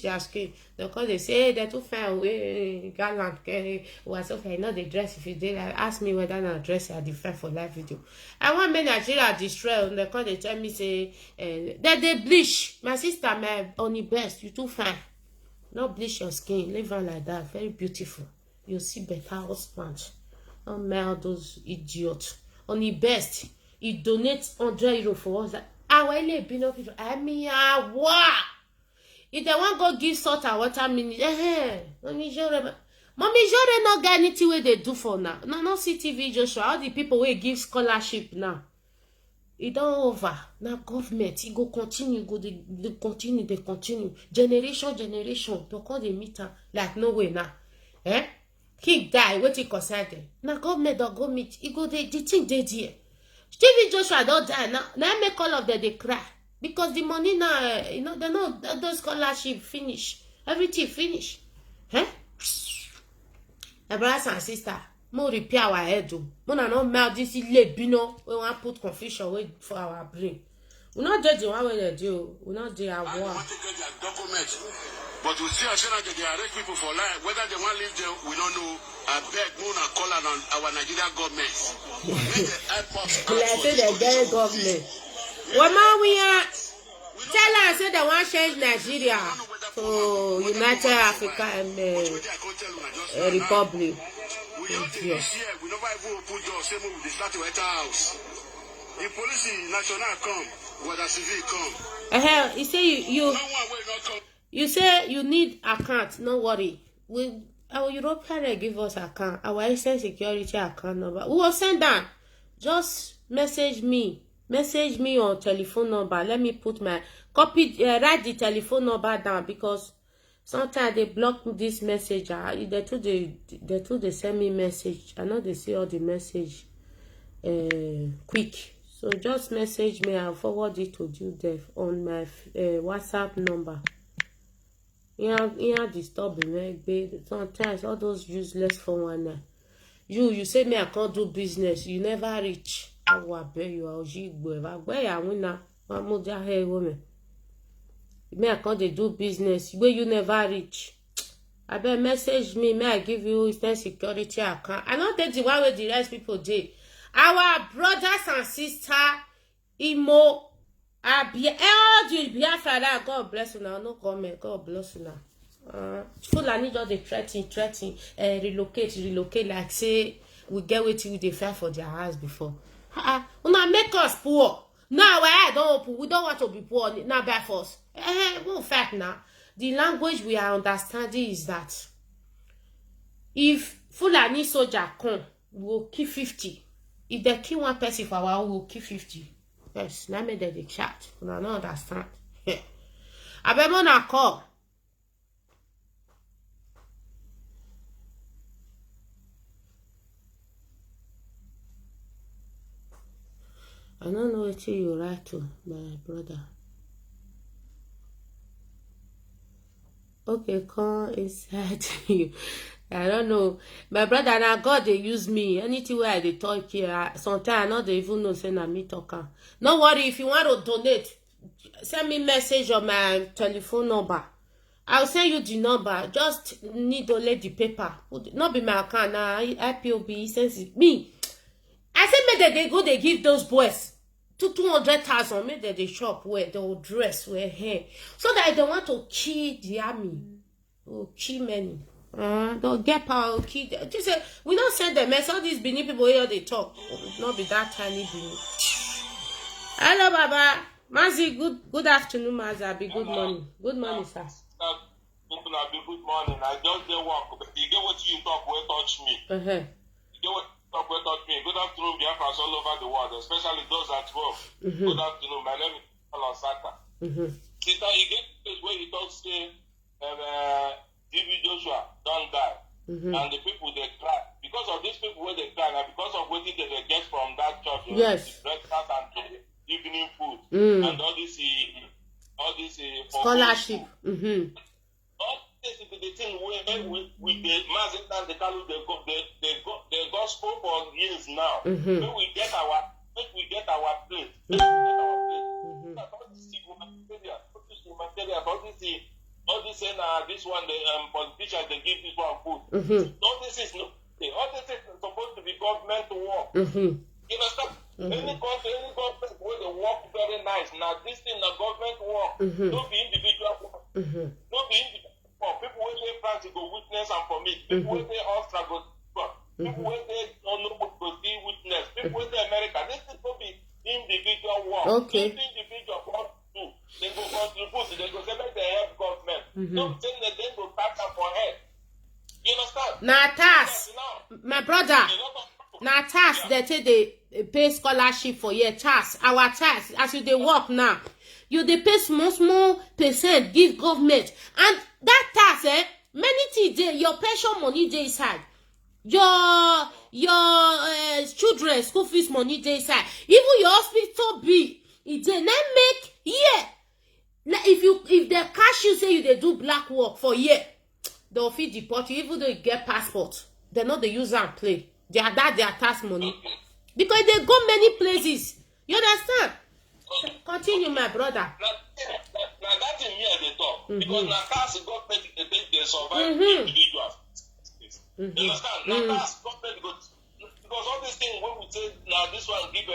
Speaker 1: their skin. Because they say hey, they're too fine. Gallant, was okay. Not the dress. If you did, ask me whether I dress are different for live video. I want men Nigeria destroy. Because they tell me say that they bleach. My sister, my only best. You too fine. Not bleach your skin. Leave her like that. Very beautiful. You'll see better husband. Don't mail those idiots. Only best. He donates €100 for us. I mean, wow. If they want go give salt and water minute, Mommy Jore not get anything where they do for now. No see TV Joshua. All the people will give scholarship now. It don't over. Now government, it go continue, they continue. Generation. To call the meter like no way now. He die, what he concerned them. Now government don't go meet. It go the thing they there. Stevie Joshua don't die now. Now make all of them they cry. Because the money now, they know those scholarship finish. Everything finish. My brothers and sisters, more repair our head. We not melt this bino. We want put confusion for our brain. We not judge the one way they do. We not do our war.
Speaker 2: But we see that they arrest people for life. Whether they want to live there, we don't know. I beg, Mona call on our Nigerian government.
Speaker 1: Let's say the Nigerian government. Woman, we are tell us say they want to change Nigeria to United Africa and Republic.
Speaker 2: We We just did this year. We never even open doors. Same way we start to enter house. The police national come, whether civil come.
Speaker 1: You say you
Speaker 2: No one will not come.
Speaker 1: you say you need account. No worry. Our European give us account. Our Eastern Security account number. We will send that. Just message me. Message me on telephone number. Let me put my copy. Write the telephone number down because sometimes they block this message. They too they send me message. I know they see all the message quick. So just message me. I'll forward it to you there on my WhatsApp number. Disturbing me. Sometimes all those useless for one. You say me I can't do business. You never reach. I will pay you. I'll where I win woman. Me I can't do business where you never reach. I bet message me. May I give you Eastern Security account? I don't take the one where the rest people did. Our brothers and sisters, Imo, all the Biafra that God bless you now. No comment. God bless you now. Fulani just dey threaten, relocate like say we get wetin they fell for their house before. Una make us poor. Now I don't open. We don't want to be poor. Now by force. Well, fact now. The language we are understanding is that if Fulani soldier come, we will kill 50. If they kill one person for our own, we will kill 50. Yes, now me they chat. Una don't understand. I bet mona call. I don't know what you write to my brother. Okay, come inside you. I don't know. My brother, now God, they use me. Anything where they talk here, sometimes I know they even know say na me talker. No worry, if you want to donate, send me message on my telephone number. I'll send you the number. Just need to let the paper. Not be my account now. IPOB sends me. I said, make they go, they give those boys to 200,000. Make they shop where they will dress, wear hair, so that they want to kill the army or kill many. They'll get power, kill them. Just say we don't send them. All these Benin people here they talk. Not be that tiny Benin. Hello, Baba. Mazi, good afternoon, Mazi. Good morning. Good morning, sir.
Speaker 3: Good morning. I just did work. You get what you talk will touch me. You get what you talk will touch me. Good afternoon, Biafras all over the world, especially those at home. Good afternoon. My name is Alan Saka. Sister, you get this where you talk say DB Joshua don't die. And the people they cry. Because of these people where they cry, and because of what they get from that church,
Speaker 1: yes,
Speaker 3: the breakfast and the evening food and all this
Speaker 1: scholarship.
Speaker 3: All this is the thing where with the mass and the Kalu the gospel for years now. When we get our place. All this this one the politicians they give this one food. All this is supposed to be government work. You understand? Any government where they work very nice. Now this thing the government work. Don't be individual work. Don't be individual work. People when they France go witness and for me. People when they Austria go people when they don't know go see witness. People when they America. This is going to be individual work.
Speaker 1: Okay.
Speaker 3: Individual work do. They go contribute. They go say make they help government. Don't think that they go tax them for head. You understand?
Speaker 1: Now tax, my brother. Now tax they take they pay scholarship for your tax. Our tax as you they work now, you they pay small percent give government, and that tax many things there. Your pension money they inside, your children school fees money they inside, even your hospital bill it they make if they cash you say you they do black work for year, they'll feed deport you even though you get passport. They know they use and play. They are that their tax money. Because they go many places. You understand? Continue, my brother.
Speaker 3: Now that in here they talk. Because now tax government they survive individuals. You understand? Now tax government because all these things when we say now this one give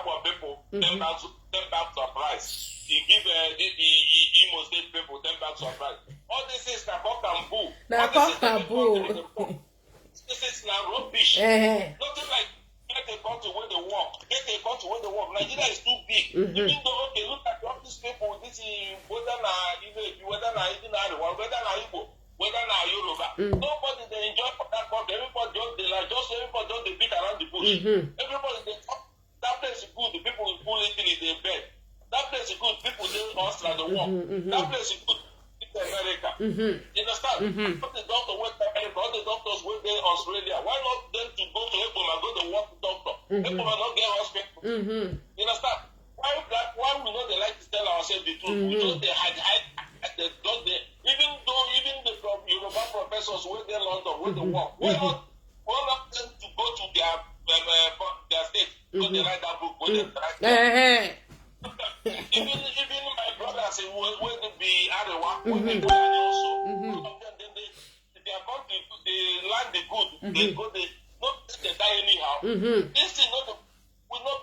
Speaker 3: our people 10 back surprise. He give the Imo State people 10 back surprise. All this is na cock and bull.
Speaker 1: Na Kakabo.
Speaker 3: This is now rubbish. Nothing like get a country where they work. Get a country where they work. Nigeria is too big. Even though, okay, look at all these people, this is whether even Igbo, whether Yoruba. Nobody they enjoy for that country. Everybody just they beat around the bush. Everybody they talk. That place is good. The people who pull it in their bed. That place is good. People they Australia the work. That place is good. America. You understand? All the doctors went to America, all the doctors went there in Australia. Why not them to go to Epom and go to work with doctor? Epom and not get hospital. You understand? Why we not they like to tell ourselves the truth? We just they hide they don't they even the Yoruba professors went there in London, where they work. Why not them to go to their state, go they write that book, go they write even my brothers when they be Arewa, when they also, they are going to they land the good, they go they not they die anyhow. This thing will not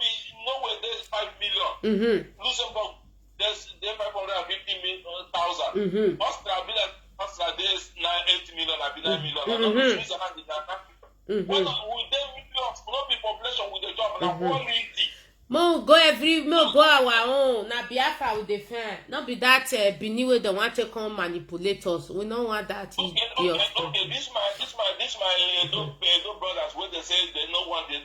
Speaker 3: be nowhere. There's 5 million. Luxembourg there's 550,000. Austria there's 8 million, 9 million. Switzerland is 9 million. With them millions, not be population with the job and quality.
Speaker 1: Mo go our own. Na Biafra we defend. Not be that Benin where they want to come manipulate us. We don't want that.
Speaker 3: Okay. This my Edo brothers where they say they don't want this.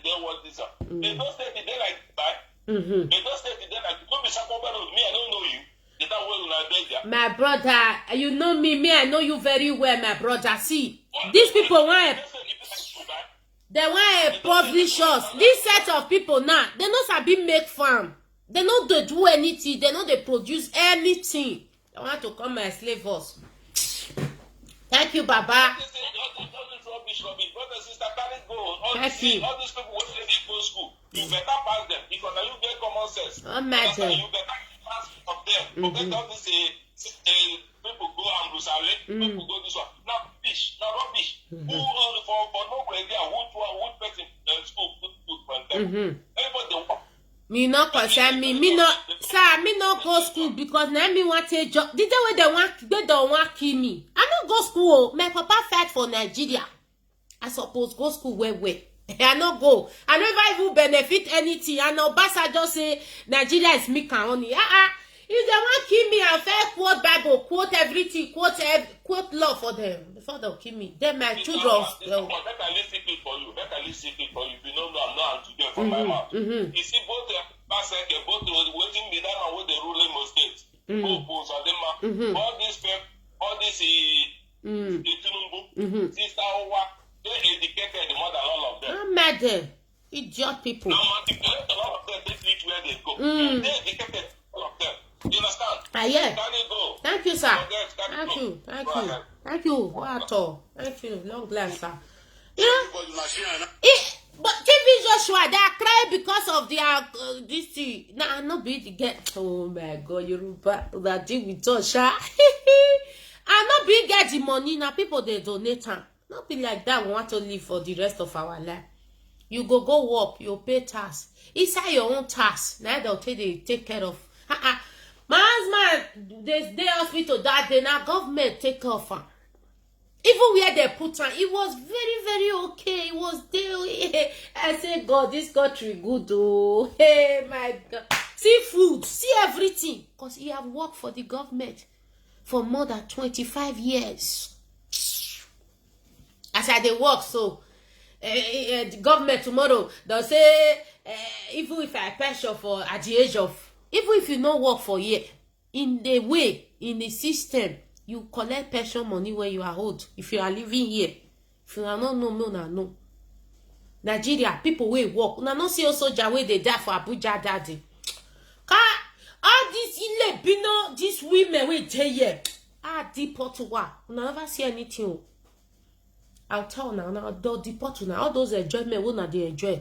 Speaker 3: They don't say they like that. They don't say they like. Don't be sacrificed with me. I don't know you. They don't want
Speaker 1: my brother, you know me. Me, I know you very well, my brother. See, these people want. They want to publish us. This set of people now, they know sabi make farm. They know they do anything. They know they produce anything. They want to come and slave us. Thank you, Baba. Thank you.
Speaker 3: All these people who say they go school, you better pass them because now you get common sense.
Speaker 1: Oh, madam.
Speaker 3: You better pass of them. Forget all this people go and Jerusalem, people go this one. Now rubbish. Who for no idea who person school put for them. Everybody want.
Speaker 1: Me not concern me. Me not go school because now me want a job. The day when they don't want kill me. I don't go school. My papa fight for Nigeria. I suppose go school where. I not go. I never even benefit anything. I know Basa just say Nigeria is me can only. If they want kill me, I fair quote Bible, quote everything, quote law for them before they'll kill me. Then my children.
Speaker 3: Better listen it for you. If you know, I'm not today from my mouth. You see, both both waiting me down and with the ruling most states. Both of them, all this sister, they educated more than all of them.
Speaker 1: I'm mad. Idiot people.
Speaker 3: Now, a lot of them, they reach where they go. They educated all of them. You understand?
Speaker 1: Yeah.
Speaker 3: Can you go?
Speaker 1: Thank you, sir. Thank you. What? Thank you. Long life, sir. You know, but TV Joshua, they are crying because of their this thing. Nah, not be the get. Oh my God, Yoruba, that thing with Joshua. And not be get the money. Now people they donate them. Not be like that. We want to live for the rest of our life. You go work. You pay tax. Inside your own tax. Now they'll take care of. My husband, they hospital that day, now government take off. Even where they put on, it was very, very okay. It was there. I said, God, this country good. Oh, hey, my God. See food, see everything. Because he have worked for the government for more than 25 years. As I they work, so the government tomorrow, they'll say, even if I pension for at the age of, even if you no work for a year, in the system, you collect pension money when you are old. If you are living here, if you are not no. Nigeria, people will work. Una no see also soldier where they die for Abuja daddy. All these Ilebino, these women will tell you, deport wa. Una never see anything. I'll tell now, they'll deport now. All those enjoyment, will not they enjoy?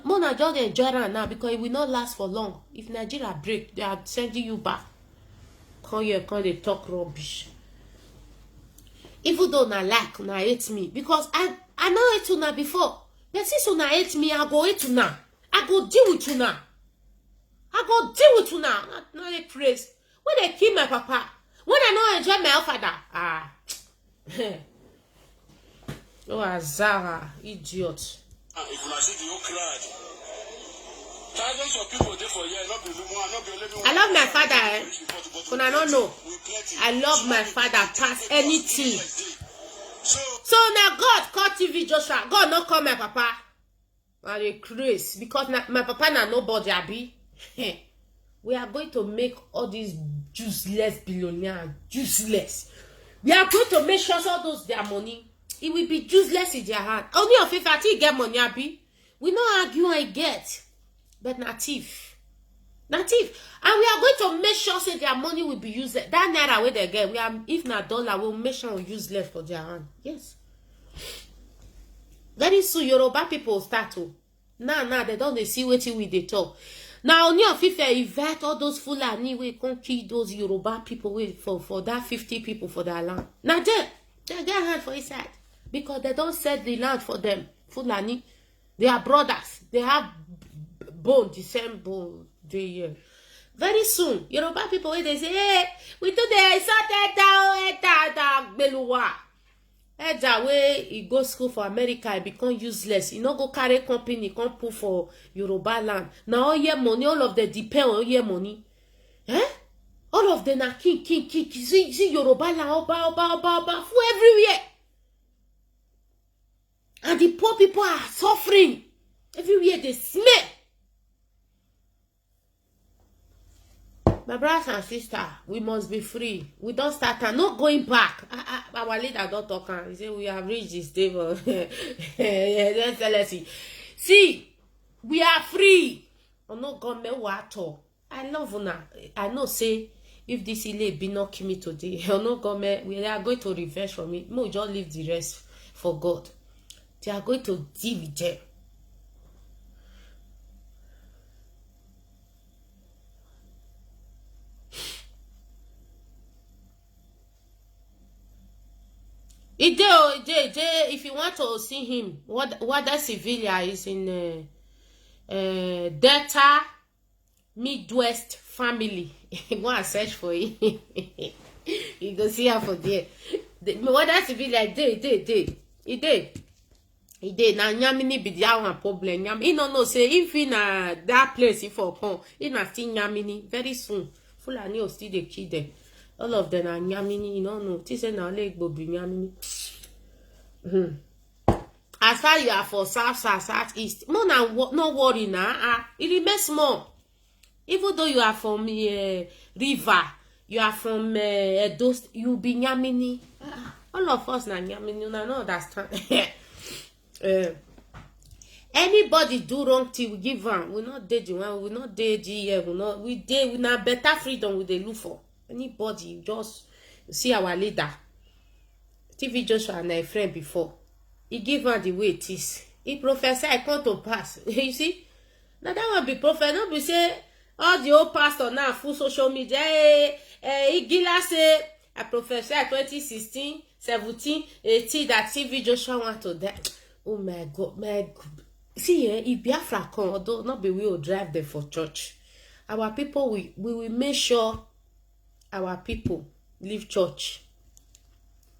Speaker 1: Mona just enjoy right now because it will not last for long. If Nigeria break, they are sending you back. Come here, come they talk rubbish. Even though na like, na hate me. Because I know hate una before. But since una hate me, I go hate una. I go deal with una. Not a praise. When they kill my papa, when I know enjoy my father, Oh, Azara, idiot.
Speaker 2: If you see the whole crowd, thousands of people there for years, not be one, not be only one.
Speaker 1: I love my father, eh? But I don't know. I love my father past anything. So now God call TV Joshua. God not call my papa. And they crazy because my papa na nobody abi. We are going to make all these useless billionaires useless. We are going to make sure all those their money, it will be useless in their hand. Only of if I get money abi, we not argue I get, but native. And we are going to make sure say their money will be useless. That naira where they get, we are if not dollar, we'll make sure useless for their hand. Yes. Very soon Yoruba people start to. Now they don't see what we they talk. Now only of if I invite all those Fulani we can kill those Yoruba people with for that 50 people for their land. Now they get hand for his side because they don't set the land for them. Fulani, they are brothers. They have bone, the same bone. Very soon, Yoruba people they say, hey, we do the sorted down Beluwa. Eja way he go school for America, he become useless. He no go carry company, come put for Yoruba land. Now all your money, all of them depend on your money. Eh? All of them are king. See Yoruba land, oba, for everywhere. And the poor people are suffering. Everywhere they smell. My brothers and sisters, we must be free. We don't start and not going back. Our leader don't talk. He say we have reached this table. See, we are free. I'm not going water. I love una. I know say if this ile be not kill me today, I'm not going. We are going to revenge from it. No, just leave the rest for God. They are going to deal with them. If you want to see him, what that Sevilla is in Delta Midwest family. Go and search for it. You go see her for there. What that Sevilla he did. Now Nyamini be the one problem. He no say if in that place if for come, he na still Nyamini very soon. Fulani will still the kill them. All of them are Nyamini, you know. This is now leg be Nyamini. As far you are for south east, more no worry now. It remains small. Even though you are from river, you are from Edo, you be Nyamini. All of us na Nyamini, you know understand. Anybody do wrong thing, we give one. We not dead you one. We not dead here. We not better freedom with the look for. Anybody just see our leader TV Joshua and a friend before he give her the way it is. He prophesy I come to pass. You see now that one be prophet. Not be say all the old pastor now full social media. He gila say I prophesy 2016 17 18 that TV Joshua want to die. Oh my God. See if Biafra come, although not be we will drive them for church, our people we will make sure our people leave church.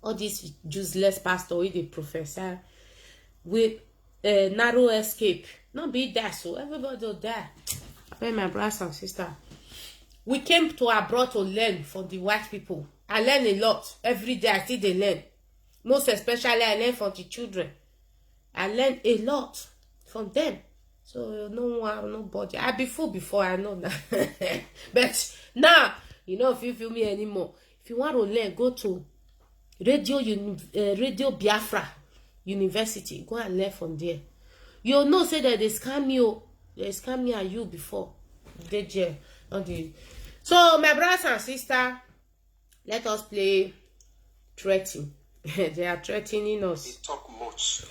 Speaker 1: All these useless pastor with the professor with narrow escape. Not be that so everybody will die. I pay my brothers and sisters. We came to abroad to learn from the white people. I learn a lot every day. I still they learn. Most especially I learn from the children. I learn a lot from them. So no one, nobody. I be fool before I know that. But now, you know, if you feel me anymore, if you want to learn, go to Radio Biafra University. Go and learn from there. You know, say that they scam you. They scam me and you before. So, my brothers and sisters, let us play threatening. They are threatening us.
Speaker 4: They talk much.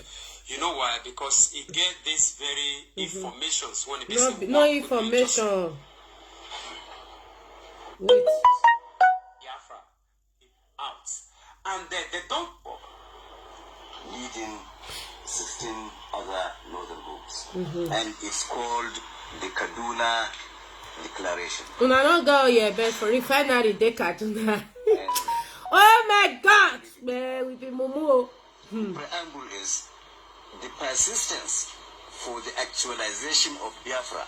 Speaker 4: You know why? Because he get this very informations when he
Speaker 1: no information. Wait.
Speaker 4: Biafra out. And they don't
Speaker 5: leading 16 other northern groups. And it's called the Kaduna Declaration.
Speaker 1: Una not go here, but for refinery, they Kaduna. Oh my God! Man, we be Momo.
Speaker 5: preamble is the persistence for the actualization of Biafra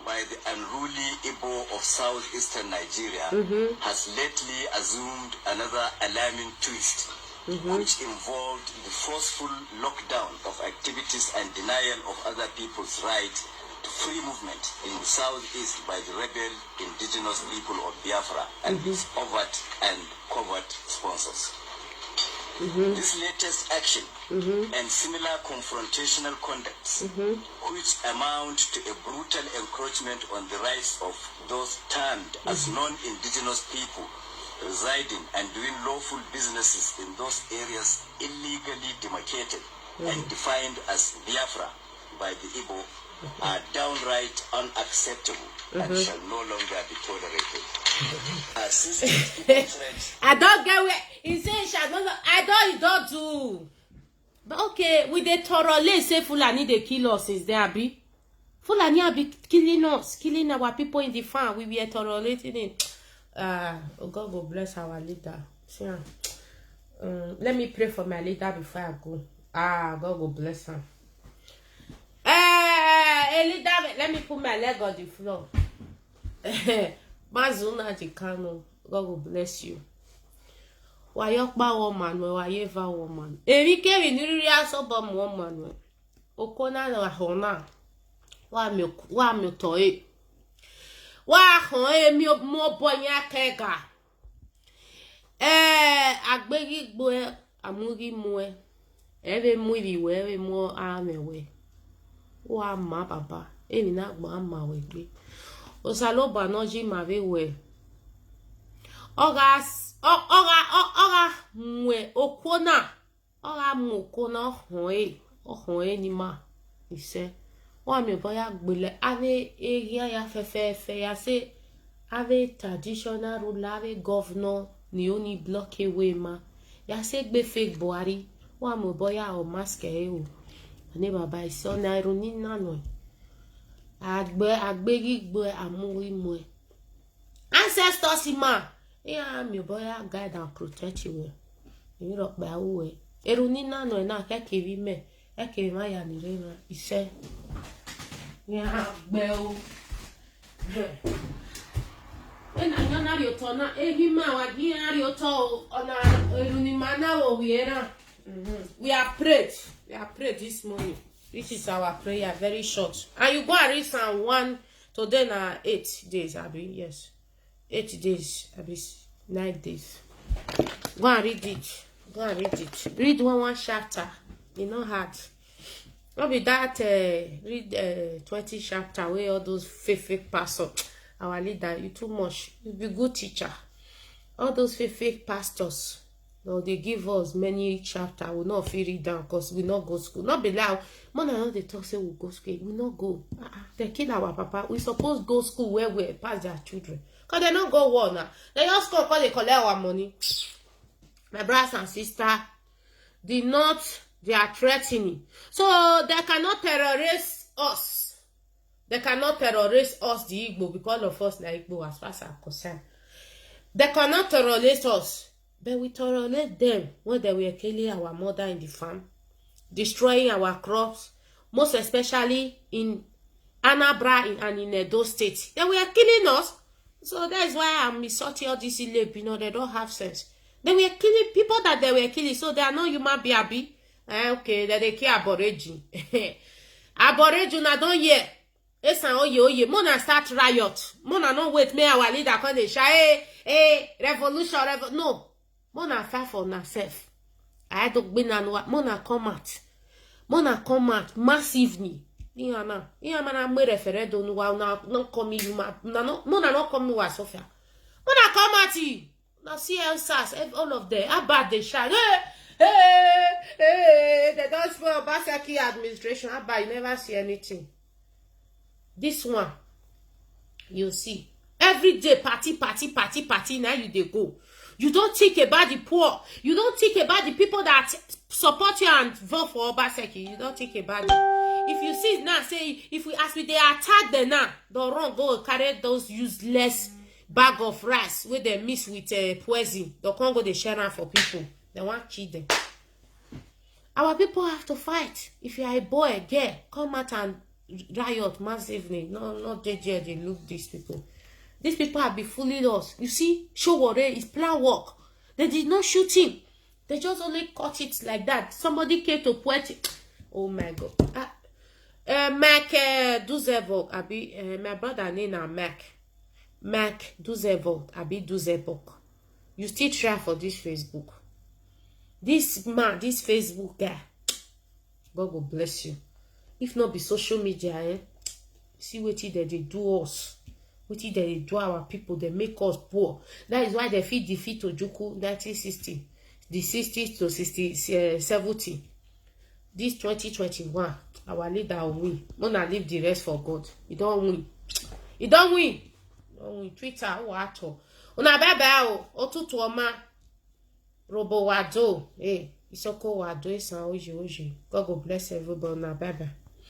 Speaker 5: by the unruly Igbo of southeastern Nigeria has lately assumed another alarming twist, which involved the forceful lockdown of activities and denial of other people's right to free movement in the southeast by the rebel indigenous people of Biafra and its overt and covert sponsors. This latest action and similar confrontational conducts, which amount to a brutal encroachment on the rights of those termed as non-indigenous people residing and doing lawful businesses in those areas illegally demarcated and defined as Biafra by the Igbo, are downright unacceptable and shall no longer be tolerated.
Speaker 1: I don't get where he says I don't do. But okay, with the thoroughly say Fulani they kill us is there be? Fulani be killing us, killing our people in the farm. We were tolerating it. Oh God will bless our leader. See, let me pray for my leader before I go. God will bless him. Leader, let me put my leg on the floor. Mazuna Jikano, God will bless you. Wayokba woman, wayeva woman. Erike viniria sobam woman. Okona na hona. Wa mi toye. Wa hon mi mo bonya kega. Agbegi gbo amugi mwe. Eve mwi we eve mo amewe. Wa ma baba. Emi na gba ma we gbe. Osaloba noji mave we. Oga mwe okona. Oga mukona hoe ni ma. Ise. Wa mi boya gbele ave area ya fefe ya se ave traditional ruler ave governor ni oni block away ma. Ya se gbe fake Buhari. Wa mi boya o mask e o. Ani baba ise na ironi nano. Agbegi gbe amuri mwe. Ancestors ima. Yeah, mi boya guide and protect you. You rock by way. Eruni nano na kekevi me. Ekevi ma ya nirena. Ise. Yeah, bell. When I know your tona, Ehima, what he are your toe on a Runimana or Viera. We have prayed. We have prayed this morning. This is our prayer, very short. And you go and read Psalm 1 today na 8 days, Abby. Yes. 8 days, Abby. 9 days. Go and read it. Go and read it. Read one chapter. You know hard. Not be that read 20 chapter where all those fake pastors. Our leader, you too much. You be good teacher. All those fake pastors. No, they give us many chapters. We not feel it down because we not go school. Not be loud. More than they talk say we go school. We not go. They kill our papa. We supposed go school where we pass their children. Because they not go war now. They just go because they collect our money. My brothers and sisters, the North, they are threatening. So they cannot terrorize us. They cannot terrorize us, the Igbo, because of us, like Igbo, as far as I'm concerned. They cannot terrorize us. But we tolerate them when they were killing our mother in the farm, destroying our crops, most especially in Anambra and in Edo State. They were killing us. So that's why I'm insulting all these illegals. You know, they don't have sense. They were killing people that they were killing, so they are not human beings. Okay, that they kill Aborigine. Aborigine, I don't hear. Oye. Mona start riot. Mona no wait, me our leader come they shout, revolution, no. Mona fight for herself. I don't be Mona come out massively. Iana na me referendum no wa no come you no Mona no come no Sofia. Mona come out. Now see elsas all of them. How bad they shout. They don't spoil Obaseki administration. How bad you never see anything. This one, you see. Every day party. Now you they go. You don't think about the poor. You don't think about the people that support you and vote for Obaseki. You don't think about it. If you see now, say, if we ask me, they attack them now, don't run, go carry those useless bag of rice where they mix with poison. They can't go, they share out for people. They want to cheat them. Our people have to fight. If you are a boy, a girl, come out and riot massively. No, not JJ, they look these people. These people have been fooling us. You see, Showore is plan work. They did not shoot him. They just only cut it like that. Somebody came to point it. Oh my God. Mac Duzevok, my brother name is Mac Duzevok, Duzevok. You still try for this Facebook. This man, this Facebook guy, God will bless you. If not be social media, see what they do us. What they do our people, they make us poor. That is why they fit defeat Ojukwu 1960. The 60s to 70. This 2021, our leader will win. Mona leave the rest for God. He don't win. He don't win. Don't win. Twitter, what? Una bebe otutu oma. Robo wado. Isoko wado isan oji. God will bless everybody. Una bebe.